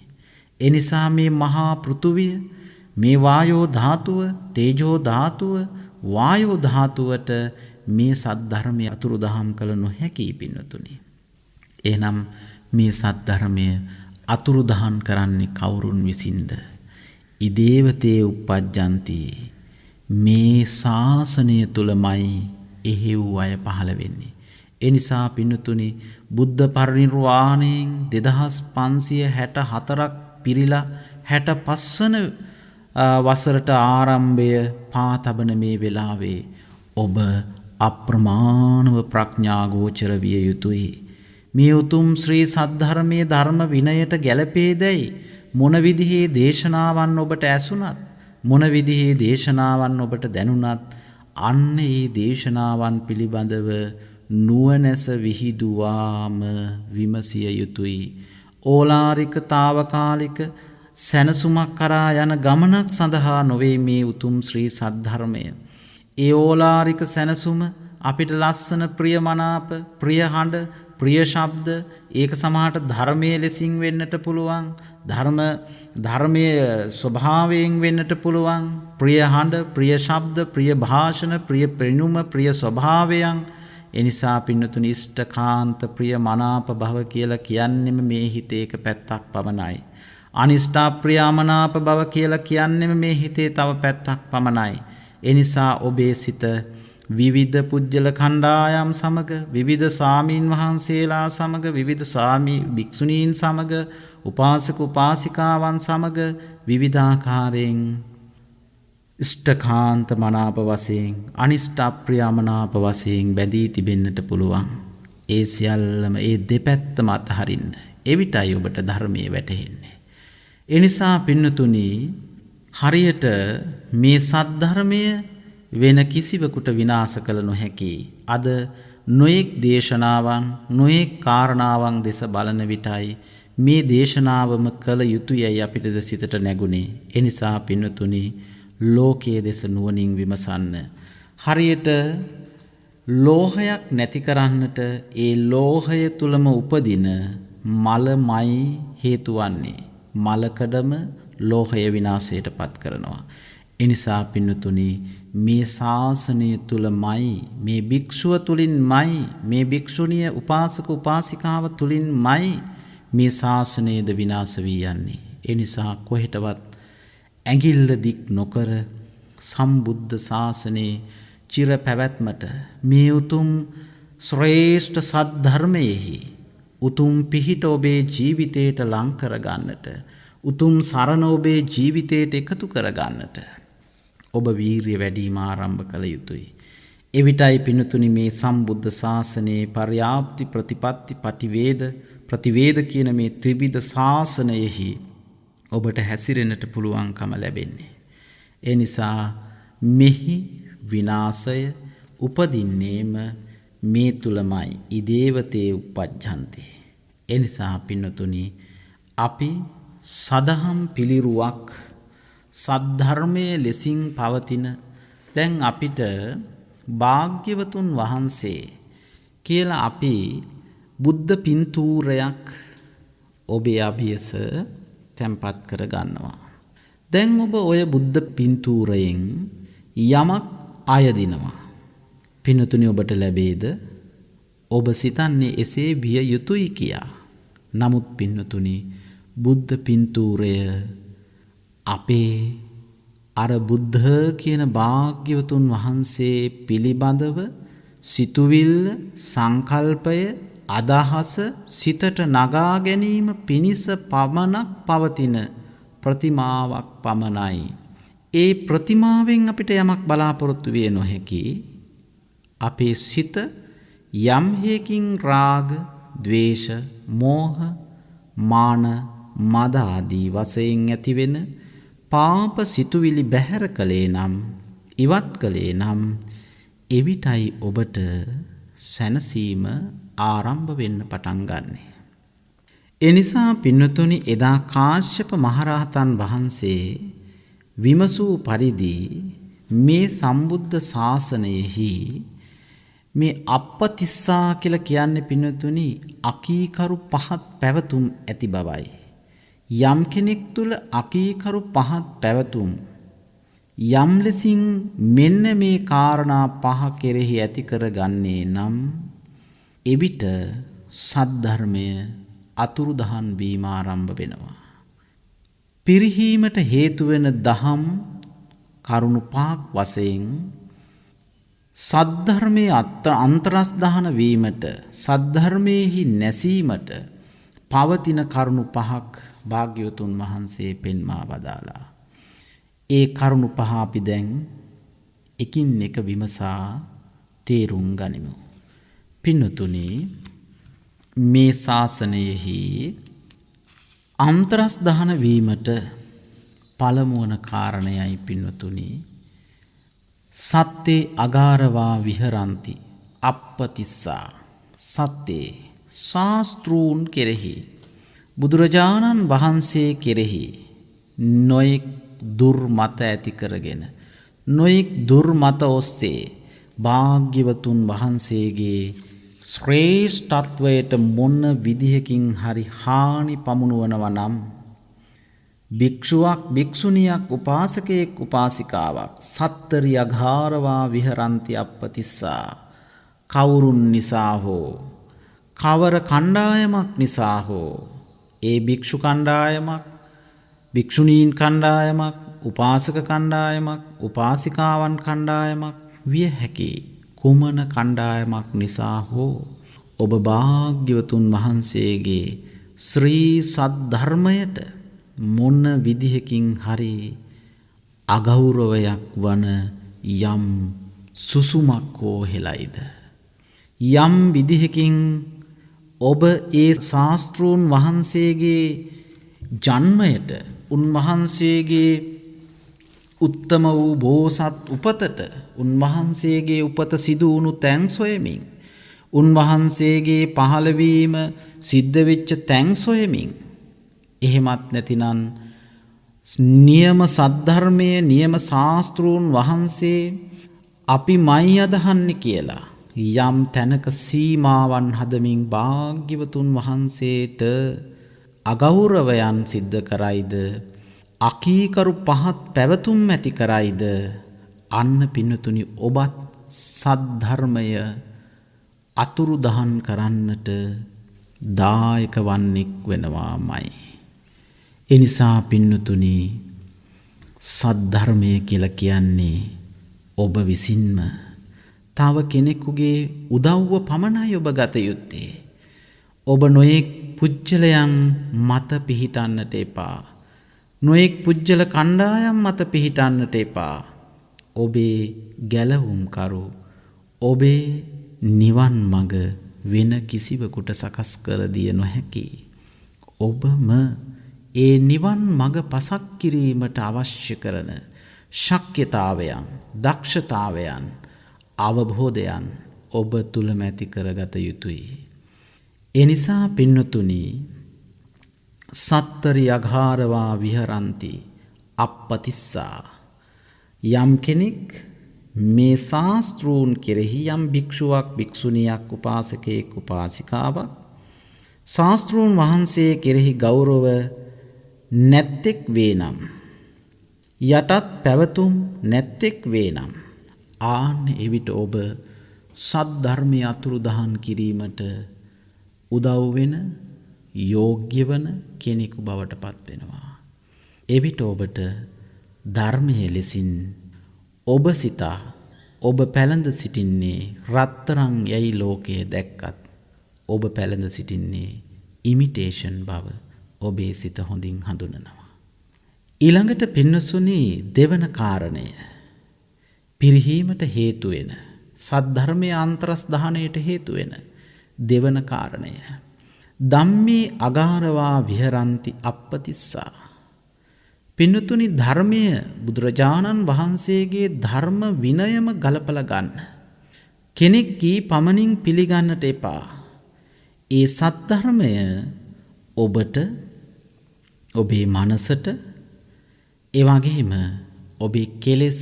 ඒ නිසා මේ මහා පෘථුවිය, මේ වායෝ ධාතුව, තේජෝ ධාතුව, වායෝ ධාතුවට මේ සද්ධර්මය අතුරුදහම් කළ නොහැකි පින්නතුනි. එහෙනම් මේ සද්ධර්මය අතුරුදහන් කරන්නේ කවුරුන් විසින්ද? ඉදේවතේ උප්පජ්ජන්ති. මේ ශාසනය තුලමයි එහෙව් අය පහළ වෙන්නේ. ඒ නිසා පින්නතුනි, බුද්ධ පරිනිර්වාණයෙන් 2564ක් පිරීලා 65 වන වසරට ආරම්භය පා තබන මේ වෙලාවේ ඔබ අප්‍රමාණව ප්‍රඥා ගෝචර විය යුතුයි. මේ උතුම් ශ්‍රී සද්ධර්මයේ ධර්ම විනයට ගැලපේදැයි මොන විදිහේ දේශනාවන් ඔබට ඇසුණත්, මොන විදිහේ දේශනාවන් ඔබට දැනුණත්, අන්න ඒ දේශනාවන් පිළිබඳව නුවණැස විහිදුවාම විමසිය යුතුයි. ඕලාරික తాවකාලික සැනසුමක් කරා යන ගමනක් සඳහා නොවේ මේ උතුම් ශ්‍රී සද්ධර්මය. ඒ ඕලාරික සැනසුම අපිට ලස්සන ප්‍රියමනාප, ප්‍රිය හඬ, ප්‍රිය ශබ්ද, ඒක සමහරට ධර්මයේ ලෙසින් වෙන්නට පුළුවන්, ධර්මයේ ස්වභාවයෙන් වෙන්නට පුළුවන්. ප්‍රිය හඬ, ප්‍රිය ශබ්ද, ප්‍රිය භාෂණ, ප්‍රිය පෙනුම, ප්‍රිය ස්වභාවයන්. එනිසා පින්නතුනි, ඉෂ්ඨකාන්ත ප්‍රිය මනාප භව කියලා කියන්නෙම මේ හිතේ එක පැත්තක් පමණයි. අනිෂ්ඨා ප්‍රියමනාප භව කියලා කියන්නෙම මේ හිතේ තව පැත්තක් පමණයි. එනිසා ඔබේ සිත විවිධ පුජ්‍යල කණ්ඩායම් සමග, විවිධ ස්වාමීන් වහන්සේලා සමග, විවිධ භික්ෂුණීන් සමග, උපාසක උපාසිකාවන් සමග විවිධාකාරයෙන් ඉෂ්ඨකාන්ත මනාප වශයෙන්, අනිෂ්ඨ අප්‍රියමනාප වශයෙන් බැඳී තිබෙන්නට පුළුවන්. ඒ සියල්ලම ඒ දෙපැත්තම අතහරින්න. එවිටයි ඔබට ධර්මයේ වැටහෙන්නේ. ඒ නිසා පින්නතුනි, හරියට මේ සද්ධර්මය වෙන කිසිවෙකුට විනාශ කළ නොහැකි. අද නොයෙක් දේශනාවන් නොයෙක් කාරණාවන් දෙස බලන විටයි මේ දේශනාවම කළ යුතුයයි අපිටද සිතට නැගුණේ. එනිසා පින්වතුනි ලෝකයේ දෙස නුවණින් විමසන්න. හරියට ලෝහයක් නැති කරන්නට ඒ ලෝහය තුලම උපදින මලමයි හේතු වන්නේ. මලකඩම ලෝහය විනාශයට පත් කරනවා. එනිසා පින්වතුනි මේ ශාසනය තුලමයි මේ භික්ෂුව තුලින්මයි මේ භික්ෂුණිය උපාසක උපාසිකාව තුලින්මයි මේ ශාසනයද විනාශ වී යන්නේ. ඒ නිසා කොහෙටවත් ඇඟිල්ල දික් නොකර සම්බුද්ධ ශාසනයේ චිර පැවැත්මට මේ උතුම් ශ්‍රේෂ්ඨ සද්ධර්මයෙහි උතුම් පිහිට ඔබේ ජීවිතයට ලං කර ගන්නට උතුම් සරණ ඔබේ ජීවිතයට එකතු කර ගන්නට ඔබ වීරිය වැඩිම ආරම්භ කළ යුතුයි. එවිටයි පින්තුනි මේ සම්බුද්ධ ශාසනයේ පර්යාප්ති ප්‍රතිපatti ප්‍රතිවේද කියන මේ ත්‍රිවිධ ශාසනයෙහි ඔබට හැසිරෙන්නට පුළුවන්කම ලැබෙන්නේ. ඒ නිසා මෙහි විනාශය උපදින්නේම මේ තුලමයි. ඉදේවතේ උපජ්ජන්ති. ඒ නිසා පින්තුනි අපි සදහම් පිළිරුවක් සද්ධර්මයේ ලෙසින් පවතින දැන් අපිට භාග්‍යවතුන් වහන්සේ කියලා අපි බුද්ධ පින්තූරයක් ඔබේ අභියස තැන්පත් කර ගන්නවා. දැන් ඔබ ඔය බුද්ධ පින්තූරයෙන් යමක් අයදිනවා. පින්තුනි ඔබට ලැබේද? ඔබ සිතන්නේ එසේ විය යුතුයි කියා. නමුත් පින්තුනි බුද්ධ පින්තූරය අපේ අර බුද්ධ කියන භාග්‍යවතුන් වහන්සේ පිළිබඳව සිතුවිල්ල සංකල්පය අදහස සිතට නගා ගැනීම පිණිස පමණක් පවතින ප්‍රතිමාවක් පමණයි. ඒ ප්‍රතිමාවෙන් අපිට යමක් බලාපොරොත්තු විය නොහැකි. අපේ සිත යම් හේකින් රාග, ද්වේෂ, මෝහ, මාන, මද ආදී වශයෙන් ඇතිවෙන පාප සිතුවිලි බැහැර කළේ නම් ඉවත් කළේ නම් එවිටයි ඔබට සැනසීම ආරම්භ වෙන්න පටන් ගන්නෙ. එනිසා පින්වතුනි එදා කාශ්‍යප මහරහතන් වහන්සේ විමසූ පරිදි මේ සම්බුද්ධ ශාසනයෙහි මේ අප්පතිස්සා කියලා කියන්නේ පින්වතුනි අකීකරු පහත් පැවතුම් ඇති බවයි. යම් කෙනෙක් තුල අකීකරු පහත් පැවතුම් යම් ලෙසින් මෙන්න මේ කාරණා පහ කෙරෙහි ඇති කරගන්නේ නම් එවිට සද්ධර්මය අතුරුදහන් වීම ආරම්භ වෙනවා. පිරිහීමට හේතු වෙන දහම් කරුණු පහක් වශයෙන් සද්ධර්මයේ අන්තරස්දහන වීමට සද්ධර්මයේහි නැසීමට පවතින කරුණු පහක් භාග්‍යවතුන් වහන්සේ පෙන්වා වදාලා. ඒ කරුණු පහ අපි දැන් එකින් එක විමසා තේරුම් ගනිමු. පින්වතුනි මේ ශාසනයෙහි අන්තරස්දහන වීමට පළමුවන කාරණයයි පින්වතුනි සත්තේ අගාරවා විහරಂತಿ අප්පතිස්සා. සත්තේ ශාස්ත්‍රූන් කෙරෙහි බුදුරජාණන් වහන්සේ කෙරෙහි නොයෙක් දුර්මත ඇති කරගෙන නොයෙක් දුර්මත ඔස්සේ භාග්‍යවතුන් වහන්සේගේ ශ්‍රේෂ්ඨත්වයට මොන විදිහකින් හරි හානි පමුණුවනවා නම් භික්ෂුවක් භික්ෂුණියක් උපාසකයෙක් උපාසිකාවක් සත්තරි අඝාරවා විහරಂತಿ අප්පතිස්සා කවුරුන් නිසා හෝ කවර කණ්ඩායමක් නිසා හෝ ඒ භික්ෂු කණ්ඩායමක් භික්ෂුණීන් කණ්ඩායමක් උපාසක කණ්ඩායමක් උපාසිකාවන් කණ්ඩායමක් විය හැකි කුමන කණ්ඩායමක් නිසා හෝ ඔබ භාග්‍යවතුන් වහන්සේගේ ශ්‍රී සද්ධර්මයට මොන විදිහකින් හරි අගෞරවයක් වන යම් සුසුමක් හෝ හෙලයිද යම් විදිහකින් ඔබ ඒ ශාස්ත්‍රූන් වහන්සේගේ ජන්මයට උන්වහන්සේගේ උත්තම වූ බෝසත් උපතට උන්වහන්සේගේ උපත සිදු වුණු තැන් සොයමින් උන්වහන්සේගේ පහළවීම සිද්ධ වෙච්ච තැන් සොයමින් එහෙමත් නැතිනම් නියම සද්ධර්මයේ නියම ශාස්ත්‍රූන් වහන්සේ අපි මයි අදහන්නේ කියලා යම් තැනක සීමාවන් හදමින් භාග්‍යවතුන් වහන්සේට අගෞරවයන් සිද්ධ කරයිද අකීකරු පහත් පැවතුම් ඇති කරයිද අන්න පින්නතුනි ඔබත් සද්ධර්මය අතුරුදහන් කරන්නට දායක වන්නෙක් වෙනවාමයි. එනිසා පින්නතුනි සද්ධර්මය කියලා කියන්නේ ඔබ විසින්ම තව කෙනෙකුගේ උදව්ව පමණයි ඔබ ගත යුත්තේ. ඔබ නොයෙක් පුජ්‍යලයන් මත පිහිටන්නට එපා. නොයෙක් පුජ්‍යල කණ්ඩායම් මත පිහිටන්නට එපා. ඔබේ ගැලවුම්කරු ඔබේ නිවන් මඟ වෙන කිසිවකුට සකස් කර දිය නොහැකි. ඔබම ඒ නිවන් මඟ පසක් කිරීමට අවශ්‍ය කරන ශක්්‍යතාවයන්, දක්ෂතාවයන්, අවබෝධයන් ඔබ තුළම ඇති කරගත යුතුයි. එනිසා පින්නතුනි සත්තරි අඝාරවා විහරಂತಿ අප්පතිස්සා යම් කෙනෙක් මේ ශාස්ත්‍රූන් කෙරෙහි යම් භික්ෂුවක් භික්ෂුණියක් උපාසකයෙක් උපාසිකාවක් ශාස්ත්‍රූන් වහන්සේ කෙරෙහි ගෞරව නැත්තෙක් වේනම් යටත් පැවතුම් නැත්තෙක් වේනම් ආන් එවිට ඔබ සද්ධර්මය අතුරුදහන් කිරීමට උදව් වෙන යෝග්‍ය වන කෙනෙකු බවට පත් වෙනවා. එවිට ඔබට ධර්මයේ ලෙසින් ඔබ සිතා ඔබ පැළඳ සිටින්නේ රත්තරන් යයි ලෝකයේ දැක්කත් ඔබ පැළඳ සිටින්නේ ඉමිටේෂන් බව ඔබේ සිත හොඳින් හඳුනනවා. ඊළඟට පින්නසුනි දෙවන කාරණය පිරිහීමට හේතු වෙන සද්ධර්මයේ අන්තරස්ධානයට හේතු වෙන දෙවන කාරණය ධම්මේ අගාරවා විහරಂತಿ අප්පතිස්සා. පින්නතුනි ධර්මය බුදුරජාණන් වහන්සේගේ ධර්ම විනයම ගලපලා ගන්න. කෙනෙක් කී පමණින් පිළිගන්නට එපා. ඒ සද්ධර්මය ඔබට ඔබේ මනසට ඒ වගේම ඔබේ කෙලෙස්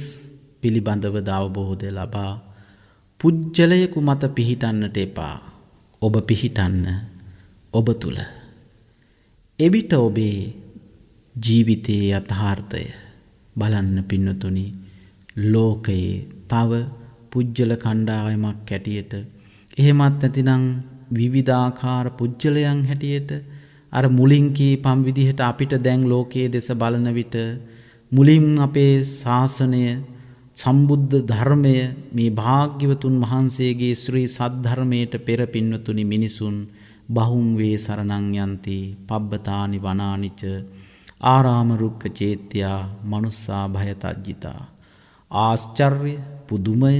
පිළිබඳව අවබෝධය ලබා පුජ්‍යලයකු මත පිහිටන්නට එපා. ඔබ පිහිටන්න ඔබ තුල. එවිට ඔබේ ජීවිතයේ යථාර්ථය බලන්න පින්නතුනි ලෝකයේ තව පුජ්‍යල කණ්ඩායමක් හැටියට එහෙමත් නැතිනම් විවිධාකාර පුජ්‍යලයන් හැටියට අර මුලින් කීපම් විදිහට අපිට දැන් ලෝකයේ දෙස බලන විට මුලින් අපේ ශාසනය සම්බුද්ධ ධර්මය මේ භාග්‍යවතුන් වහන්සේගේ ශ්‍රී සද්ධර්මයට පෙර පින්නතුනි මිනිසුන් බහුම් වේ සරණං යන්ති පබ්බතානි වනානිච ආරාම රුක්ක චේත්‍යා මනුස්සා භයතජ්ජිතා ආශ්චර්ය පුදුමය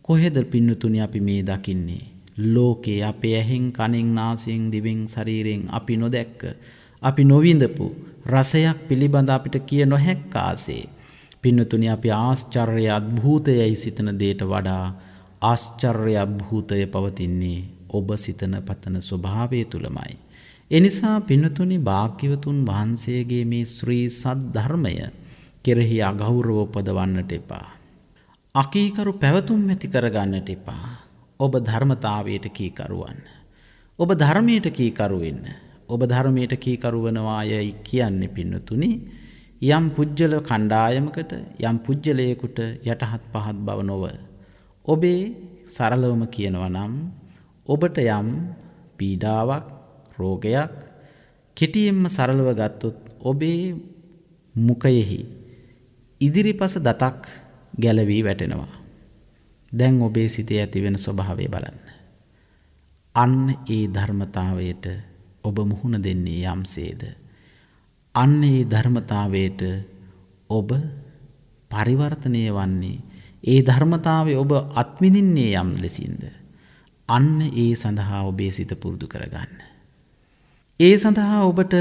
කොහෙද පින්නතුනි අපි මේ දකින්නේ ලෝකේ අපේ ඇහෙන් කනෙන් නාසයෙන් දිවෙන් ශරීරයෙන් අපි නොදැක්ක අපි නොවිඳපු රසයක් පිළිබඳ අපිට කිය නොහැක්කාසේ පින්නතුනි අපි ආශ්චර්ය අద్භූතයයි සිතන දේට වඩා ආශ්චර්ය අద్භූතය පවතින්නේ ඔබ සිතන පතන ස්වභාවය තුලමයි. එනිසා පින්නතුනි භාග්‍යවතුන් වහන්සේගේ මේ ශ්‍රී සද්ධර්මය කෙරෙහි අගෞරව උපදවන්නට එපා. අකීකරු පැවතුම් ඇති කරගන්නට එපා. ඔබ ධර්මතාවයට කීකරුවන්න. ඔබ ධර්මයට කීකරු වෙන්න. ඔබ ධර්මයට කීකරු වෙනවායයි කියන්නේ පින්නතුනි යම් පුජ්‍යල කණ්ඩායමකට යම් පුජ්‍යලයකට යටහත් පහත් බව නොව ඔබේ සරලවම කියනවා නම් ඔබට යම් පීඩාවක් රෝගයක් කෙටියෙන්ම සරලව ගත්තොත් ඔබේ මුඛයෙහි ඉදිරිපස දතක් ගැලවී වැටෙනවා. දැන් ඔබේ සිතේ ඇති වෙන ස්වභාවය බලන්න. අන්න ඒ ධර්මතාවයට ඔබ මුහුණ දෙන්නේ යම්සේද? අන්න ඒ ධර්මතාවයට ඔබ පරිවර්තනය වන්නේ ඒ ධර්මතාවය ඔබ අත්විඳින්නේ යම් ලෙසින්ද? අන්න ඒ සඳහා ඔබේ සිත පුරුදු කරගන්න. ඒ සඳහා ඔබට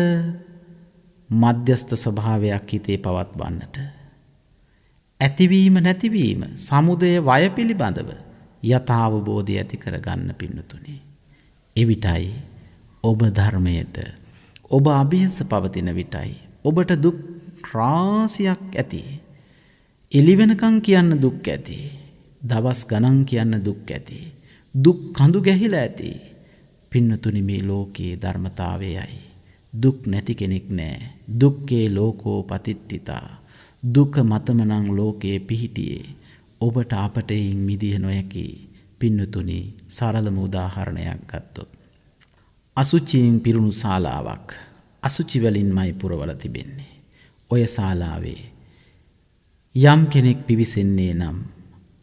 මධ්‍යස්ථ ස්වභාවයක් හිතේ පවත්වන්නට ඇතිවීම නැතිවීම සමුදය වය පිළිබඳව යථාවබෝධය ඇති කරගන්න පින්නතුනි. එවිටයි ඔබ ධර්මයට ඔබ අභියස පවතින විටයි ඔබට දුක් රාශියක් ඇති. එළිවෙනකන් කියන්න දුක් ඇති. දවස් ගණන් කියන්න දුක් ඇති. දුක් කඳු ගැහිලා ඇති. පින්නතුනි මේ ලෝකයේ ධර්මතාවයයි. දුක් නැති කෙනෙක් නෑ. දුක්ඛේ ලෝකෝ පතිට්ඨිතා. දුක මතම නම් ලෝකයේ පිහිටියේ. ඔබට අපට එයින් මිදිය නොහැකි. පින්නතුනි සරලම උදාහරණයක් ගත්තොත් අසුචියෙන් පිරුණු ශාලාවක් අසුචි වලින්මයි පුරවලා තිබෙන්නේ. ඔය ශාලාවේ යම් කෙනෙක් පිවිසෙන්නේ නම්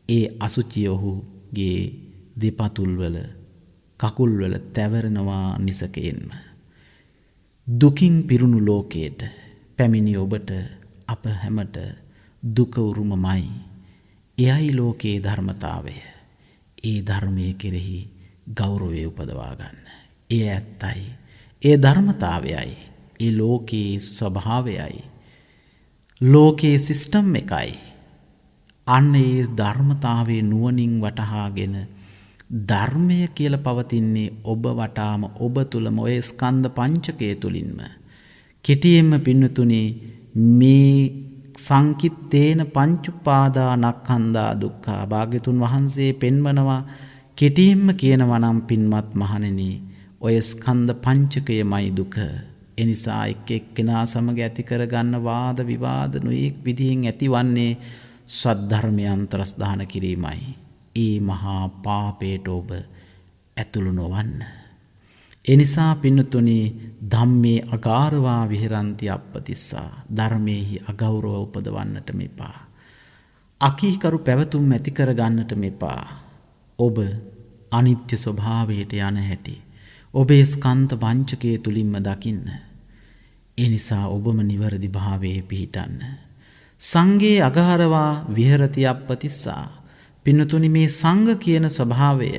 ඒ අසුචිය ඔහුගේ දෙපතුල් වල කකුල් වල තැවරෙනවා නිසකයෙන්ම. දුකින් පිරුණු ලෝකයට පැමිණි ඔබට අප හැමට දුක උරුමමයි. එයයි ලෝකයේ ධර්මතාවය. ඒ ධර්මයේ කෙරෙහි ගෞරවය උපදවා ගන්න. ඒ ඇත්තයි. ඒ ධර්මතාවයයි. ඒ ලෝකයේ ස්වභාවයයි. ලෝකයේ සිස්ටම් එකයි. අන්න ඒ ධර්මතාවයේ නුවණින් වටහාගෙන ධර්මය කියලා පවතින්නේ ඔබ වටාම ඔබ තුලම ඔය ස්කන්ධ පංචකය තුලින්ම. කෙටියෙන්ම පින්නතුනි මේ සංකිට්ඨේන පංච උපාදානස්කන්ධා දුක්ඛා භාග්‍යතුන් වහන්සේ පෙන්වනවා. කෙටියෙන්ම කියනවා නම් පින්වත් මහණෙනි ඔය ස්කන්ධ පංචකයමයි දුක. එනිසා එක් එක්කෙනා සමග ඇති කරගන්න වාද විවාද නොයෙක් විදිහින් ඇතිවන්නේ සද්ධර්මය අන්තරස්දාන කිරීමයි. ඒ මහා පාපයට ඔබ ඇතුළු නොවන්න. එනිසා පින්නතුනි ධම්මේ අගාරවා විහෙරಂತಿ අප්පතිස්සා. ධර්මයේහි අගෞරව උපදවන්නට මෙපා. අකීකරු පැවතුම් ඇති කරගන්නට මෙපා. ඔබ අනිත්‍ය ස්වභාවයට යන හැටි ඔබේ ස්කන්ධ පංචකයේ තුලින්ම දකින්න. ඒ නිසා ඔබම නිවැරදි භාවයේ පිහිටන්න. සංඝේ අගහරවා විහෙරති අප්පතිස්සා. පින්නතුනි මේ සංඝ කියන ස්වභාවය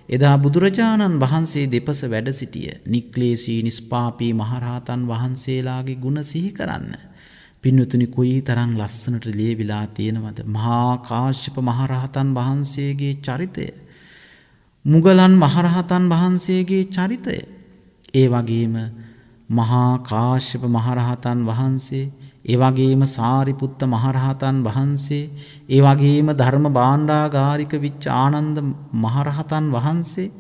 එදා බුදුරජාණන් වහන්සේ දෙපස වැඩ සිටිය නික්ලේශී නිස්පාපී මහරහතන් වහන්සේලාගේ ගුණ සිහි කරන්න. පින්නතුනි කොයි තරම් ලස්සනට ලියවිලා තියෙනවද මහා කාශ්‍යප මහරහතන් වහන්සේගේ චරිතය. මුගලන් මහරහතන් වහන්සේගේ චරිතය. ඒ වගේම මහා කාශ්‍යප මහරහතන් වහන්සේ, ඒ වගේම සාරිපුත්ත මහරහතන් වහන්සේ, ඒ වගේම ධර්ම භාණ්ඩාගාරික විච්ච ආනන්ද මහරහතන් වහන්සේ,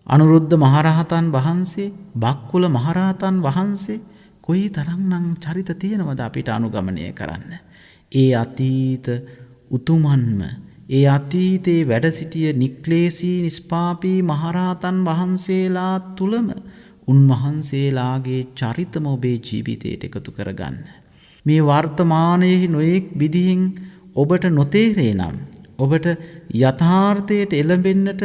අනුරුද්ධ මහරහතන් වහන්සේ, බක්කුල මහරහතන් වහන්සේ කොයි තරම්නම් චරිත තියෙනවද අපිට අනුගමනය කරන්න. ඒ අතීත උතුමන්ම ඒ අතීතයේ වැඩ සිටිය නික්ලේශී නිස්පාපී මහරහතන් වහන්සේලා තුලම උන්වහන්සේලාගේ චරිතම ඔබේ ජීවිතයට එකතු කරගන්න. මේ වර්තමානයේ නොයෙක් විදිහින් ඔබට නොතේරේ නම් ඔබට යථාර්ථයට එළඹෙන්නට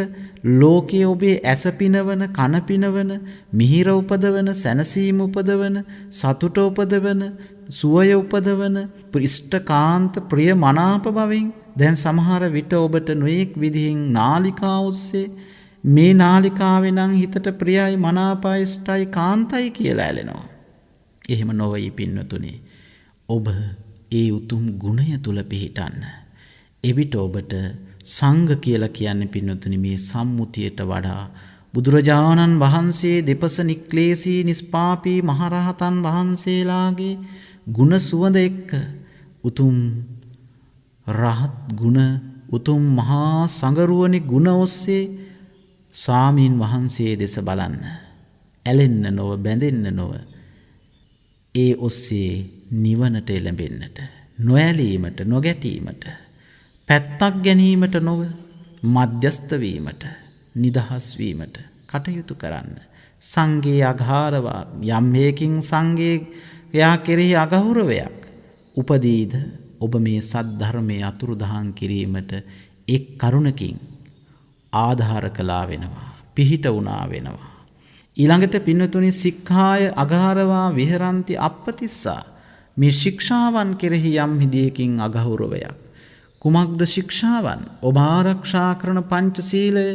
ලෝකයේ ඔබේ ඇස පිනවන, කන පිනවන, මිහිර උපදවන, සැනසීම උපදවන, සතුට උපදවන, සුවය උපදවන, ඉෂ්ඨකාන්ත ප්‍රිය මනාප බවින් දැන් සමහර විට ඔබට නොයෙක් විදිහින් නාලිකා ඔස්සේ මේ නාලිකාවේ නම් හිතට ප්‍රියයි මනාපයි ඉෂ්ටයි කාන්තයි කියලා ඇලෙනවා. එහෙම නොවයි පින්නතුනි. ඔබ ඒ උතුම් ගුණය තුල පිහිටන්න. එවිට ඔබට සංඝ කියලා කියන්නේ පින්නතුනි මේ සම්මුතියට වඩා බුදුරජාණන් වහන්සේ දෙපස නික්ලේශී නිස්පාපී මහරහතන් වහන්සේලාගේ ගුණ සුවඳ එක්ක උතුම් රහත් ගුණ උතුම් මහා සංගරුවනි ගුණ ඔස්සේ ස්වාමීන් වහන්සේ දෙස බලන්න. ඇලෙන්න නොව බැඳෙන්න නොව ඒ ඔස්සේ නිවනට එළඹෙන්නට, නොඇලීමට, නොගැටීමට, පැත්තක් ගැනීමට නොව මධ්‍යස්ත වීමට, නිදහස් වීමට කටයුතු කරන්න. සංඝේ අගාරවා යම් හේකින් සංඝයා කෙරෙහි අගෞරවයක් උපදීද ඔබ මේ සද්ධර්මයේ අතුරුදහන් කිරීමට එක් කරුණකින් ආධාර කළා වෙනවා, පිහිට වුණා වෙනවා. ඊළඟට පින්නතුනි සික්ඛාය අගාරවා විහෙරಂತಿ අප්පතිස්සා. මේ ශික්ෂාවන් කෙරෙහි යම් හිදයකින් අගෞරවයක්. කුමක්ද ශික්ෂාවන්? ඔබ ආරක්ෂා කරන පංචශීලය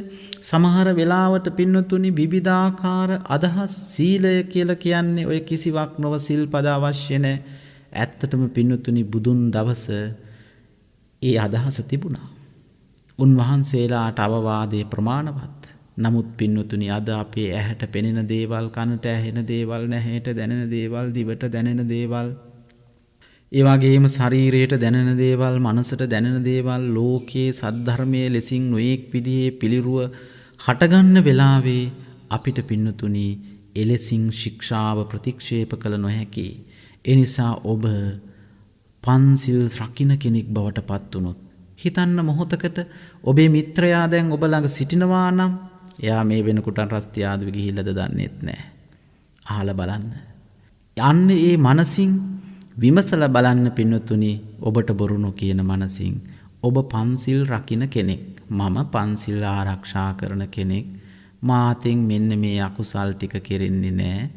සමහර වෙලාවට පින්නතුනි විවිධාකාර අදහස්. සීලය කියලා කියන්නේ ඔය කිසිවක් නොව සිල්පද අවශ්‍ය නැහැ. ඇත්තටම පින්නතුනි බුදුන් දවස ඒ අදහස තිබුණා. උන්වහන්සේලාට අවවාදේ ප්‍රමාණවත්. නමුත් පින්නතුනි අද අපේ ඇහැට පෙනෙන දේවල්, කනට ඇහෙන දේවල්, නැහැට දැනෙන දේවල්, දිවට දැනෙන දේවල්, ඒ වගේම ශරීරයට දැනෙන දේවල්, මනසට දැනෙන දේවල්, ලෝකයේ සද්ධර්මයේ ලෙසින් නොඑක් විදිහේ පිළිරුව හටගන්න වෙලාවේ අපිට පින්නතුනි එලෙසින් ශික්ෂාව ප්‍රතික්ෂේප කළ නොහැකි. ඒ නිසා ඔබ පන්සිල් රකින්න කෙනෙක් බවට පත් වුණොත් හිතන්න මොහොතකට ඔබේ මිත්‍රයා දැන් ඔබ ළඟ සිටිනවා නම් එයා මේ වෙනකොට රස්තියාදුවේ ගිහිල්ලාද දන්නේත් නැහැ. අහලා බලන්න. යන්නේ ඒ මනසින් විමසලා බලන්න පින්නතුනි ඔබට බොරු නොකියන මනසින් ඔබ පන්සිල් රකින්න කෙනෙක්. මම පන්සිල් ආරක්ෂා කරන කෙනෙක්. මාතෙන් මෙන්න මේ අකුසල් ටික කෙරෙන්නේ නැහැ.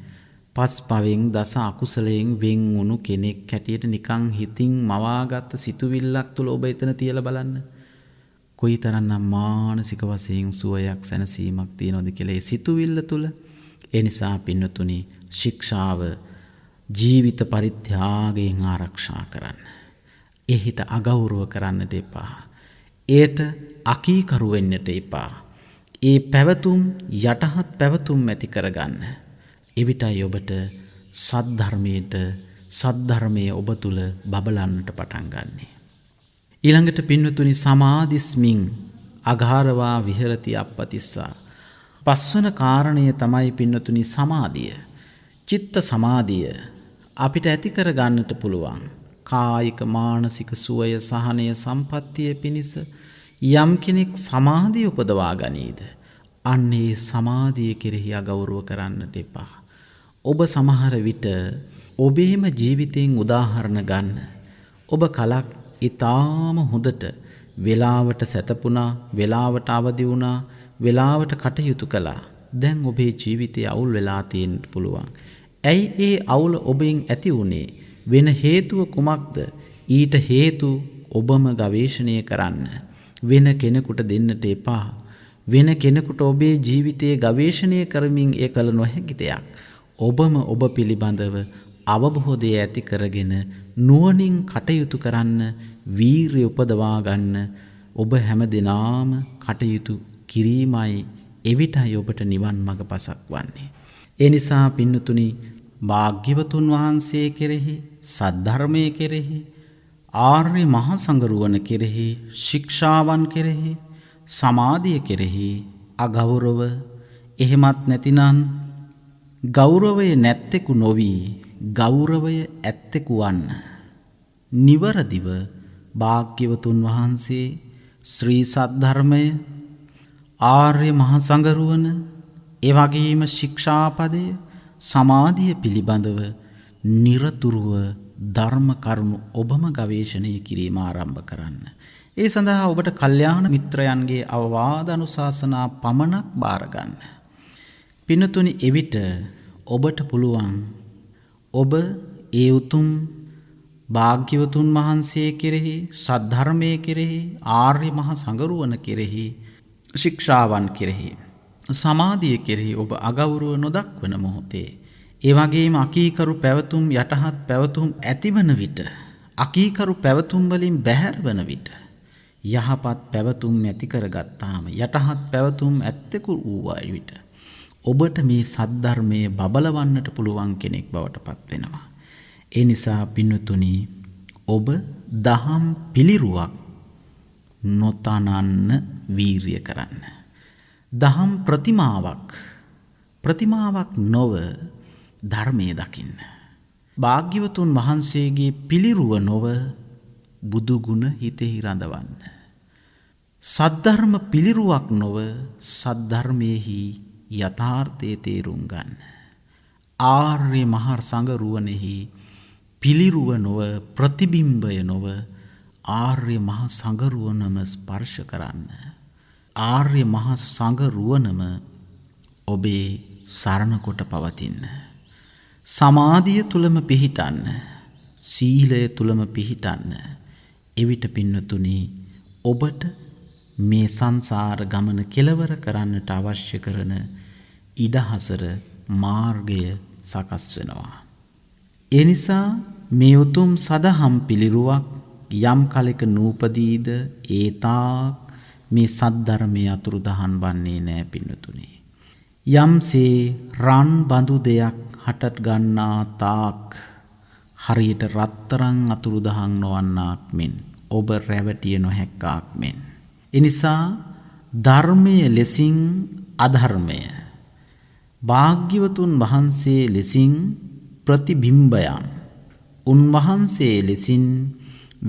පස් පවෙන් දස අකුසලයෙන් වෙන් වුණු කෙනෙක් හැටියට නිකන් හිතින් මවාගත්ත සිතුවිල්ලක් තුල ඔබ එතන තියලා බලන්න. කොයිතරම්නම් මානසික වශයෙන් සුවයක් සැනසීමක් තියනවද කියලා ඒ සිතුවිල්ල තුල. ඒ නිසා පින්නතුනි ශික්ෂාව ජීවිත පරිත්‍යාගයෙන් ආරක්ෂා කරන්න. එහිට අගෞරව කරන්නට එපා. ඒට අකීකරු වෙන්නට එපා. ඒ පැවතුම් යටහත් පැවතුම් ඇති කරගන්න. එවිටයි ඔබට සද්ධර්මයේ ඔබ තුල බබලන්නට පටන් ගන්නෙ. ඊළඟට පින්වතුනි සමාධිස්මින් අඝාරවා විහෙරති අප්පතිස්සා. පස්වන කාරණය තමයි පින්වතුනි සමාධිය. චිත්ත සමාධිය අපිට ඇති කර ගන්නට පුළුවන්. කායික මානසික සුවය සහනය සම්පත්තිය පිණිස යම් කෙනෙක් සමාධිය උපදවා ගනීද අන්නේ සමාධිය කෙරෙහි අගෞරව කරන්නට එපා. ඔබ සමහර විට ඔබේම ජීවිතයෙන් උදාහරණ ගන්න. ඔබ කලක් ඊටාම හොඳට වේලාවට සැතපුණා, වේලාවට අවදි වුණා, වේලාවට කටයුතු කළා. දැන් ඔබේ ජීවිතය අවුල් වෙලා තියෙන්න පුළුවන්. ඇයි ඒ අවුල ඔබෙන් ඇති වුනේ? වෙන හේතුව කුමක්ද? ඊට හේතු ඔබම ගවේෂණය කරන්න. වෙන කෙනෙකුට දෙන්නට එපා. වෙන කෙනෙකුට ඔබේ ජීවිතයේ ගවේෂණය කරමින් ඒ කළ නොහැකි දෙයක්. ඔබම ඔබ පිළිබඳව අවබෝධය ඇති කරගෙන නුවණින් කටයුතු කරන්න, වීරිය උපදවා ගන්න. ඔබ හැමදෙනාම කටයුතු කිරීමයි එවිටයි ඔබට නිවන් මඟ පසක් වන්නේ. ඒ නිසා පින්නතුනි භාග්‍යවතුන් වහන්සේ කෙරෙහි, සද්ධර්මයේ කෙරෙහි, ආර්ය මහා සංඝරුවන කෙරෙහි, ශික්ෂාවන් කෙරෙහි, සමාධිය කෙරෙහි අගෞරව එහෙමත් නැතිනම් ගෞරවය නැත්තෙකු නොවි ගෞරවය ඇත්තෙකු වන්න. නිවරදිව භාග්‍යවතුන් වහන්සේ ශ්‍රී සද්ධර්මය, ආර්ය මහා සංඝරුවන, ඒ වගේම ශික්ෂාපදය, සමාධිය පිළිබඳව නිරතුරුව ධර්ම කරුණු ඔබම ගවේෂණය කිරීම ආරම්භ කරන්න. ඒ සඳහා ඔබට කල්යාණ මිත්‍රයන්ගේ අවවාද අනුශාසනා පමණක් බාර ගන්න. පින්තුනි එවිට ඔබට පුළුවන් ඔබ ඒ උතුම් භාග්‍යවතුන් වහන්සේ කෙරෙහි, සද්ධර්මයේ කෙරෙහි, ආර්ය මහා සංඝරුවන කෙරෙහි, ශික්ෂාවන් කෙරෙහි, සමාධිය කෙරෙහි ඔබ අගෞරව නොදක්වන මොහොතේ, ඒ වගේම අකීකරු පැවතුම් යටහත් පැවතුම් ඇතිවන විට, අකීකරු පැවතුම් වලින් බැහැර වන විට, යහපත් පැවතුම් ඇති කරගත්තාම, යටහත් පැවතුම් ඇත්තෙකු වූ විට ඔබට මේ සද්ධර්මයේ බබලවන්නට පුළුවන් කෙනෙක් බවට පත් වෙනවා. ඒ නිසා පින්වතුනි ඔබ දහම් පිළිරුවක් නොතනන්න වීරිය කරන්න. දහම් ප්‍රතිමාවක් නොව ධර්මයේ දකින්න. භාග්‍යවතුන් වහන්සේගේ පිළිරුව නොව බුදු ගුණ හිතෙහි රඳවන්න. සද්ධර්ම පිළිරුවක් නොව සද්ධර්මයේහි යථාර්ථයේ තේරුම් ගන්න. ආර්ය මහා සංඝරුවනෙහි පිළිරුව නොව, ප්‍රතිබිම්බය නොව ආර්ය මහා සංඝරුවනම ස්පර්ශ කරන්න. ආර්ය මහා සංඝරුවනම ඔබේ සරණ කොට පවතින්න. සමාධිය තුලම පිහිටන්න, සීලය තුලම පිහිටන්න. එවිට පින්නතුනි ඔබට මේ සංසාර ගමන කෙලවර කරන්නට අවශ්‍ය කරන ඉඩහසර මාර්ගය සකස් වෙනවා. ඒ නිසා මේ උතුම් සදහම් පිළිරුවක් යම් කලෙක නූපදීද ඒතාක් මේ සද්ධර්මයේ අතුරුදහන් වන්නේ නැහැ පින්නතුනි. යම්සේ රන් බඳු දෙයක් හටත් ගන්නා තාක් හරියට රත්තරන් අතුරුදහන් නොවන්නාක් මෙන් ඔබ රැවටිය නොහැක්කාක් මෙන්. එනිසා ධර්මයේ ලෙසින් අධර්මය භාග්‍යවතුන් වහන්සේ ලෙසින් ප්‍රතිබිම්බයන් උන්වහන්සේ ලෙසින්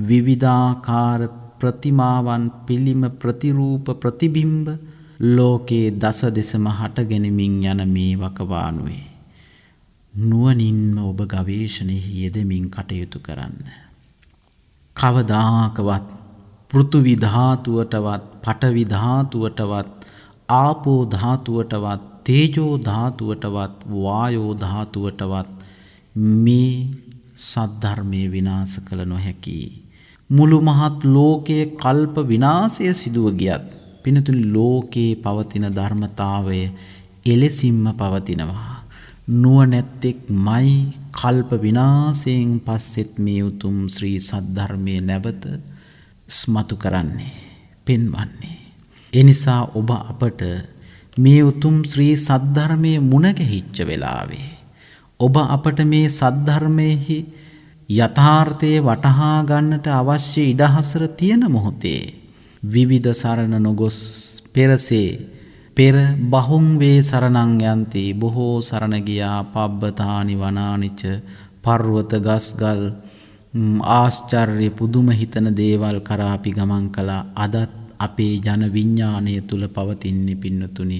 විවිධාකාර ප්‍රතිමාවන් පිළිම ප්‍රතිරූප ප්‍රතිබිම්බ ලෝකේ දස දෙසම හටගෙනමින් යන මේ වකවානුවේ නුවණින්ම ඔබ ගවේෂණෙහි යෙදමින් කටයුතු කරන්න. කවදාකවත් පෘථුවි ධාතුවටවත් පඨවි ධාතුවටවත් ආපෝ ධාතුවටවත් තේජෝ ධාතුවටවත් වායෝ ධාතුවටවත් මේ සද්ධර්මයේ විනාශ කළ නොහැකි. මුළු මහත් ලෝකයේ කල්ප විනාශය සිදුව ගියත් පිනතුනි ලෝකේ පවතින ධර්මතාවය එලෙසින්ම පවතිනවා. නුවණැත්තෙක්මයි කල්ප විනාශයෙන් පස්සෙත් මේ උතුම් ශ්‍රී සද්ධර්මයේ නැවත ස්මතු කරන්නේ පෙන්වන්නේ. එනිසා ඔබ අපට මේ උතුම් ශ්‍රී සද්ධර්මයේ මුණ ගැහිච්ච වෙලාවේ ඔබ අපට මේ සද්ධර්මයේහි යථාර්ථයේ වටහා ගන්නට අවශ්‍ය ඉඩහසර තියෙන මොහොතේ විවිධ සරණ නොගොස් පෙරසේ පෙර බහුම් වේ සරණං යන්ති බොහෝ සරණ ගියා පබ්බතානි වනානිච පර්වත ගස්ගල් ආශ්චර්ය පුදුම හිතන දේවල් කරා අපි ගමන් කළා. අදත් අපේ ජන විඥාණය තුල පවතින්නේ පින්නතුනි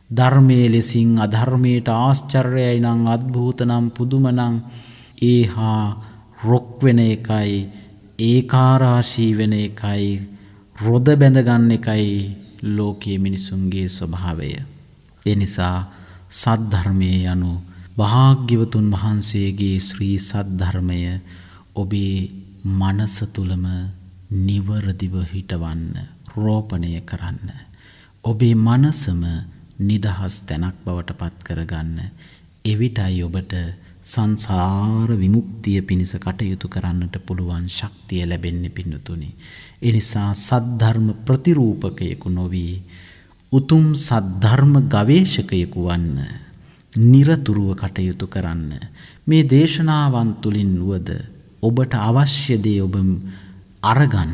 ධර්මයේ ලෙසින් අධර්මයට ආශ්චර්යයි නම් අద్භූත නම් පුදුම නම් ඒහා රොක් වෙන එකයි ඒකාරාශී වෙන එකයි රොද බැඳ ගන්න එකයි ලෝකයේ මිනිසුන්ගේ ස්වභාවය. ඒ නිසා සද්ධර්මයේ යනු භාග්‍යවතුන් වහන්සේගේ ශ්‍රී සද්ධර්මය ඔබේ මනස තුලම නිවරදිව හිටවන්න රෝපණය කරන්න. ඔබේ මනසම නිදහස් තැනක් බවට පත් කරගන්න. එවිටයි ඔබට සංසාර විමුක්තිය පිණිස කටයුතු කරන්නට පුළුවන් ශක්තිය ලැබෙන්නේ පින්නතුනි. ඒ නිසා සද්ධර්ම ප්‍රතිරූපකයෙකු නොවි උතුම් සද්ධර්ම ගවේෂකයෙකු වන්න. නිරතුරුව කටයුතු කරන්න. මේ දේශනාවන් තුලින් වුවද ඔබට අවශ්‍ය දේ ඔබ අරගන්න.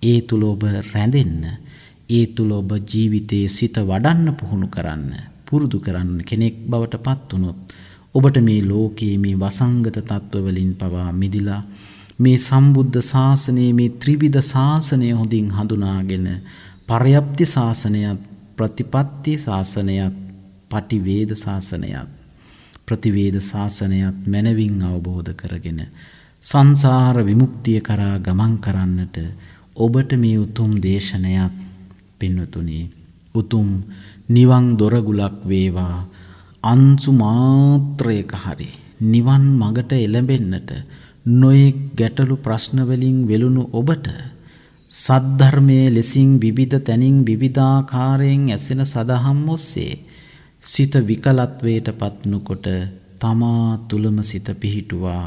ඒ තුල ඔබ රැඳෙන්න. ඒ තුල ඔබ ජීවිතයේ සිත වඩන්න පුහුණු කරන්න. පුරුදු කරන්න කෙනෙක් බවට පත් වුණොත් ඔබට මේ ලෝකයේ මේ වසංගත තත්ත්ව වලින් පවා මිදිලා මේ සම්බුද්ධ ශාසනයේ මේ ත්‍රිවිධ ශාසනය හොඳින් හඳුනාගෙන පරයප්ති ශාසනයත් ප්‍රතිපත්ති ශාසනයත් පටිවේද ශාසනයත් ප්‍රතිවේද ශාසනයත් මනවින් අවබෝධ කරගෙන සංසාර විමුක්තිය කරා ගමන් කරන්නට ඔබට මේ උතුම් දේශනයත් පින්වතුනි උතුම් නිවන් දොරගුලක් වේවා. අංශු මාත්‍රයක හරි නිවන් මඟට එළඹෙන්නට නොයෙක් ගැටලු ප්‍රශ්න වලින් වෙලුණු ඔබට සද්ධර්මයේ ලෙසින් විවිධ තැනින් විවිධාකාරයෙන් ඇසෙන සදහම් ඔස්සේ සිත විකලත්වයට පත් නොකොට තමා තුලම සිත පිහිටුවා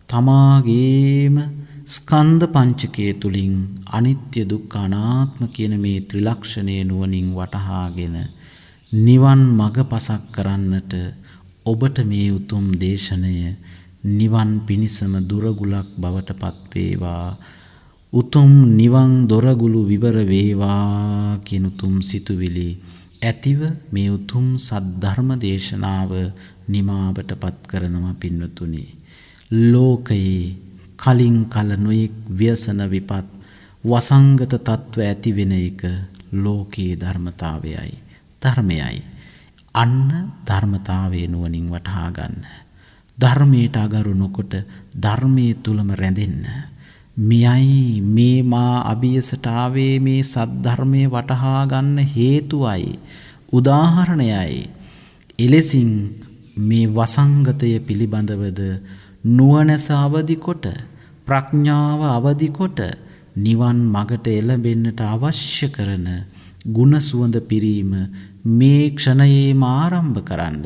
තමාගේම ස්කන්ධ පංචකය තුලින් අනිත්‍ය දුක්ඛ අනාත්ම කියන මේ ත්‍රිලක්ෂණය නුවණින් වටහාගෙන නිවන් මඟ පසක් කරන්නට ඔබට මේ උතුම් දේශනය නිවන් පිණිසම දුරගුලක් බවට පත් වේවා. උතුම් නිවන් දොරගුළු විවර වේවා කියන උතුම් සිතුවිලි ඇතිව මේ උතුම් සද්ධර්ම දේශනාව නිමාවට පත් කරනවා පින්වතුනි. ලෝකයේ කලින් කල නොයෙක් ව්‍යසන විපත් වසංගත තත්ත්ව ඇති වෙන එක ලෝකයේ ධර්මතාවයයි ධර්මයයි. අන්න ධර්මතාවයේ නුවණින් වටහා ගන්න. ධර්මයට අගරු නොකොට ධර්මයේ තුලම රැඳෙන්න. මෙයයි මේ මා අභියසට ආවේ මේ සද්ධර්මයේ වටහා ගන්න හේතුවයි උදාහරණයයි. එලෙසින් මේ වසංගතය පිළිබඳවද නුවණැස අවදි කොට ප්‍රඥාව අවදි කොට නිවන් මගට එළඹෙන්නට අවශ්‍ය කරන ගුණ සුවඳ පිරීම මේ ක්ෂණයේම ආරම්භ කරන්න.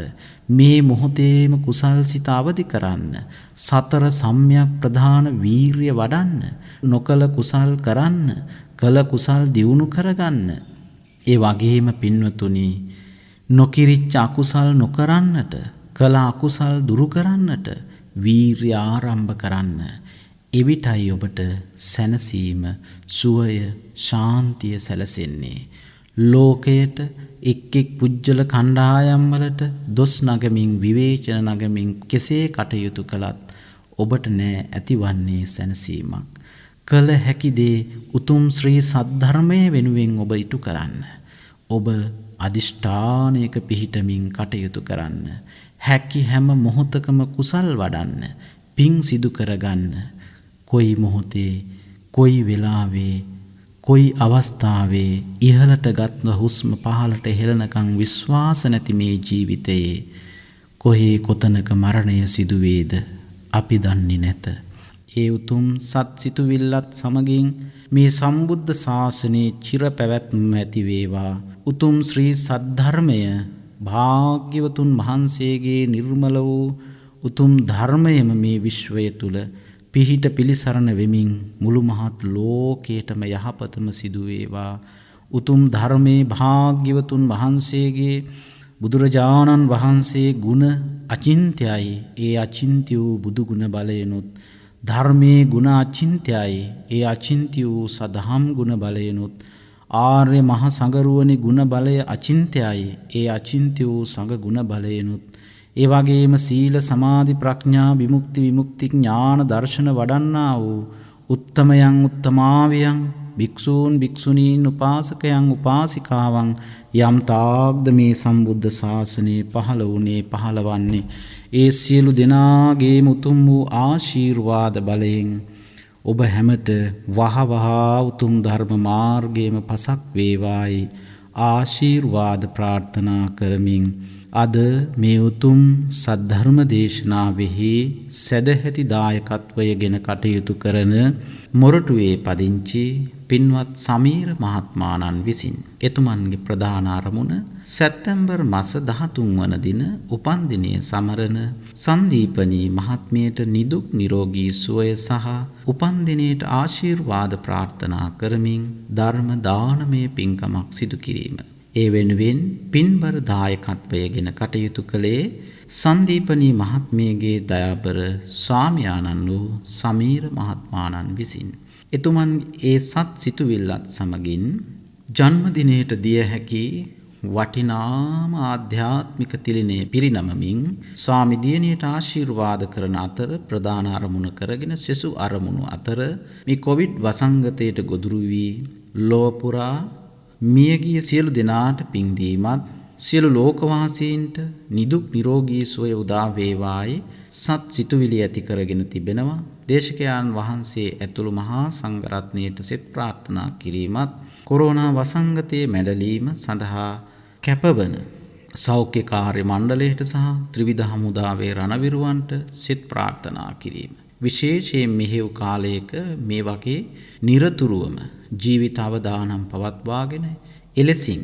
මේ මොහොතේම කුසල් සිත අවදි කරන්න. සතර සම්‍යක් ප්‍රධාන වීරිය වඩන්න. නොකල කුසල් කරන්න. කළ කුසල් දියුණු කරගන්න. ඒ වගේම පින්වතුනි නොකිරිච්ච අකුසල් නොකරන්නට, කළ අකුසල් දුරු කරන්නට වීර්ය ආරම්භ කරන්න. එවිටයි ඔබට සැනසීම, සුවය, ශාන්තිය සැලසෙන්නේ. ලෝකයට එක් එක් පුජ්‍යල කණ්ඩායම් වලට දොස් නගමින් විවේචන නගමින් කෙසේ කටයුතු කළත් ඔබට නෑ ඇතිවන්නේ සැනසීමක්. කළ හැකි දේ උතුම් ශ්‍රී සද්ධර්මයේ වෙනුවෙන් ඔබ ඉටු කරන්න. ඔබ අදිෂ්ඨානයක පිහිටමින් කටයුතු කරන්න. හැකි හැම මොහොතකම කුසල් වඩන්න, පින් සිදු කරගන්න. කොයි මොහොතේ, කොයි වෙලාවේ, කොයි අවස්ථාවේ ඉහළට ගත්ම හුස්ම පහළට හෙළනකම් විශ්වාස නැති මේ ජීවිතයේ කොහේ කොතනක මරණය සිදුවේද අපි දන්නේ නැත. ඒ උතුම් සත් සිතුවිල්ලත් සමගින් මේ සම්බුද්ධ ශාසනයේ චිර පැවැත්ම ඇති වේවා. උතුම් ශ්‍රී සද්ධර්මය භාග්‍යවතුන් වහන්සේගේ නිර්මල වූ උතුම් ධර්මයම මේ විශ්වය තුල පිහිට පිලිසරණ වෙමින් මුළු මහත් ලෝකයටම යහපතම සිදු වේවා. උතුම් ධර්මයේ භාග්‍යවතුන් වහන්සේගේ බුදුරජාණන් වහන්සේ ගුණ අචින්ත්‍යයි. ඒ අචින්ත්‍ය වූ බුදු ගුණ බලයෙනුත් ධර්මයේ ගුණ අචින්ත්‍යයි. ඒ අචින්ත්‍ය වූ සදහම් ගුණ බලයෙනුත් ආර්ය මහ සංගරුවනි ගුණ බලය අචින්ත්‍යයි. ඒ අචින්ත්‍ය වූ සංඝ ගුණ බලයෙනුත් ඒ වගේම සීල සමාධි ප්‍රඥා විමුක්ති විමුක්ති ඥාන දර්ශන වඩන්නා වූ උත්තමයන් උත්තමාවියන් භික්ෂූන් භික්ෂුණීන් උපාසකයන් උපාසිකාවන් යම් තාක්ද මේ සම්බුද්ධ ශාසනයේ පහළ වුණේ පහළවන්නේ ඒ සියලු දෙනාගේම උතුම් වූ ආශිර්වාද බලයෙන් ඔබ හැමත වහවහ උතුම් ධර්ම මාර්ගයේම පසක් වේවායි ආශිර්වාද ප්‍රාර්ථනා කරමින් අද මේ උතුම් සද්ධර්ම දේශනාවෙහි සදැහැති දායකත්වය ගෙන කටයුතු කරන මොරටුවේ පදිංචි පින්වත් සමීර මහත්මාණන් විසින් එතුමන්ගේ ප්‍රධාන අරමුණ සැප්තැම්බර් මාස 13 වන දින උපන්දිනය සමරන සංදීපනී මහත්මියට නිදුක් නිරෝගී සුවය සහ උපන්දිනයට ආශිර්වාද ප්‍රාර්ථනා කරමින් ධර්ම දානමය පින්කමක් සිදු කිරීම. ඒ වෙනුවෙන් පින්බර දායකත්වයගෙන කටයුතු කළේ සංදීපනී මහත්මියගේ දයාබර ස්වාමියාණන් වූ සමීර මහත්මාණන් විසින්. එතුමන් ඒ සත් සිතුවිල්ලත් සමගින් ජන්මදිනයට දිය හැකි වටිනාම ආධ්‍යාත්මික තිලිනේ පිරිනමමින් ස්වාමි දියණියට ආශිර්වාද කරන අතර ප්‍රධාන අරමුණ කරගෙන සෙසු අරමුණු අතර මේ කොවිඩ් වසංගතයට ගොදුරු වී ලොව පුරා මියගිය සියලු දෙනාට පින් දීමත් සියලු ලෝකවාසීන්ට නිදුක් නිරෝගී සුවය උදා වේවායි සත් සිතුවිලි ඇති කරගෙන තිබෙනවා. දේශකයන් වහන්සේ ඇතුළු මහා සංඝරත්නයට සෙත් ප්‍රාර්ථනා කිරීමත් කොරෝනා වසංගතයේ මැඩලීම සඳහා කැපවන සෞඛ්‍ය කාර්ය මණ්ඩලයට සහ ත්‍රිවිධ හමුදාවේ රණවිරුවන්ට සෙත් ප්‍රාර්ථනා කිරීම. විශේෂයෙන් මෙහෙව් කාලයක මේ වගේ নিরතුරුවම ජීවිත අවදානම් පවත්වාගෙන එලෙසින්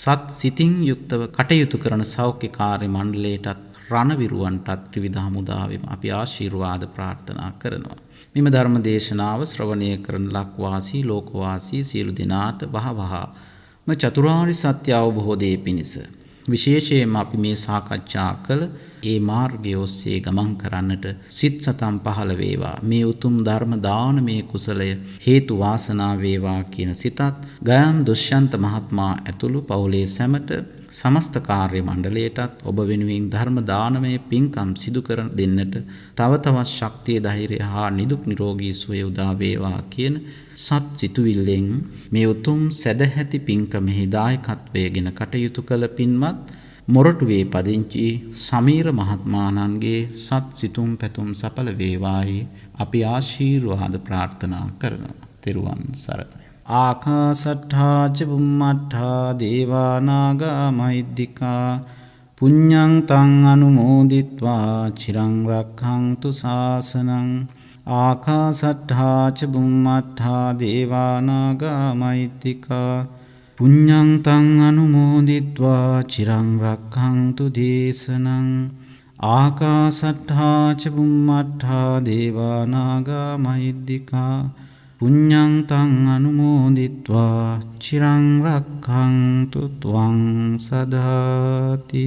සත් සිතින් යුක්තව කටයුතු කරන සෞඛ්‍ය කාර්ය මණ්ඩලයටත් රණවිරුවන්ටත් ත්‍රිවිධ හමුදාවෙම අපි ආශිර්වාද ප්‍රාර්ථනා කරනවා. මෙම ධර්ම දේශනාව ශ්‍රවණය කරන ලක්වාසී ලෝකවාසී සියලු දෙනාට වහවහම චතුරාර්ය සත්‍ය අවබෝධයේ පිණිස විශේෂයෙන්ම අපි මේ සාකච්ඡා කළ ඒ මාර්ගය ඔස්සේ ගමන් කරන්නට සිත් සතන් පහළ වේවා. මේ උතුම් ධර්ම දානමය කුසලය හේතු වාසනා වේවා කියන සිතත් ගයන් දුෂ්යන්ත මහත්මයා ඇතුළු පවුලේ සැමට සමස්ත කාර්ය මණ්ඩලයටත් ඔබ වෙනුවෙන් ධර්ම දානමය පින්කම් සිදු කර දෙන්නට තව තවත් ශක්තිය ධෛර්යය හා නිදුක් නිරෝගී සුවය උදා වේවා කියන සත් සිතුවිල්ලෙන් මේ උතුම් සදැහැති පින්කමෙහි දායකත්වයේගෙන කටයුතු කළ පින්වත් මොරටුවේ පදිංචි සමීර මහත්මාණන්ගේ සත් සිතුම් පැතුම් සඵල වේවායි අපි ආශිර්වාද ප්‍රාර්ථනා කරනවා. තෙරුවන් සරණයි. ආකාසට්ඨා ච බුම්මට්ඨා දේවා නාග මහිද්దికා පුඤ්ඤං තං අනුමෝදිත්වා චිරං රක්ඛන්තු ශාසනං. ආකාසට්ඨා ච බුම්මට්ඨා දේවා නාග මහිද්దికා පුඤ්ඤං තං අනුමෝදිත්වා චිරං රක්ඛන්තු දේශනං. ආකාසට්ඨා ච බුම්මට්ඨා දේවා නාග මහිද්దికා පුඤ්ඤං තං අනුමෝදිත්වා චිරං රක්ඛන්තු ත්වං සදාති.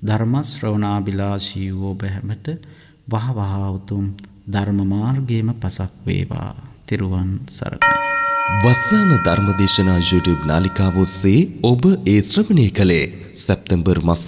ධර්ම ශ්‍රවණාබිලාෂී වූ ඔබ හැමට වහවහ උතුම් ධර්ම මාර්ගයේම පසක් වේවා. තෙරුවන් සරණයි. වස්සාන ධර්මදේශනා YouTube නාලිකාව ඔස්සේ ඔබ ඒ ශ්‍රවණය කළේ සැප්තැම්බර් මාස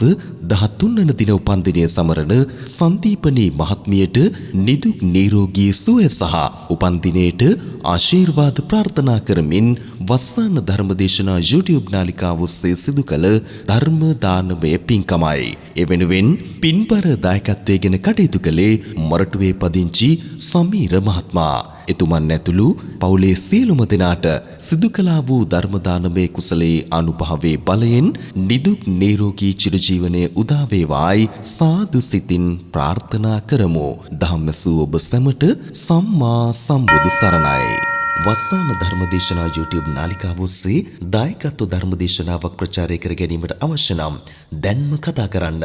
13 වන දින උපන්දිනය සමරන සන්දීපනී මහත්මියට නිදුක් නිරෝගී සුවය සහ උපන්දිනයට ආශිර්වාද ප්‍රාර්ථනා කරමින් වස්සාන ධර්මදේශනා YouTube නාලිකාව ඔස්සේ සිදු කළ ධර්ම දානමය පින්කමයි. එවෙනුවෙන් පින්බර දායකත්වයෙන් කටයුතු කළේ මොරටුවේ පදිංචි සමීර මහත්මයා. එතුමන් ඇතුළු පවුලේ සියලුම දෙනාට සිදු කළා වූ ධර්ම දානමය කුසලයේ අනුභවයේ බලයෙන් නිදුක් නිරෝගී චිරජීවනයේ උදා වේවායි සාදු සිතින් ප්‍රාර්ථනා කරමු. ධම්මසූ ඔබ සැමට සම්මා සම්බුදු සරණයි. වස්සාන ධර්මදේශනා YouTube නාලිකාව ඔස්සේ දායකත්ව ධර්මදේශනාවක් ප්‍රචාරය කර ගැනීමට අවශ්‍ය නම් දැන්ම කතා කරන්න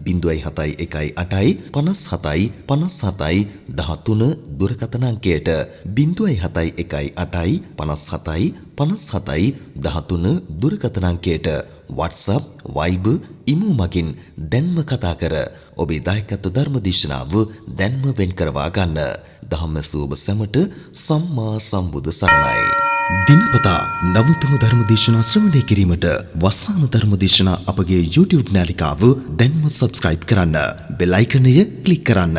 071 57 57 13 දුරකථන අංකයට 071 57 57 13 දුරකථන අංකයට WhatsApp Viber ඉමු මගින් දැන්ම කතා කර ඔබේ දායකත්ව ධර්මදේශනාව දැන්ම වෙන් කරවා ගන්න. ධම්මසූ ඔබ සැමට සම්මා සම්බුදු සරණයි. දිනපතා නවතම ධර්මදේශනා ශ්‍රවණය කිරීමට වස්සාන ධර්මදේශනා අපගේ YouTube නාලිකාව දැන්ම subscribe කරන්න. බෙල් අයිකනය ක්ලික් කරන්න.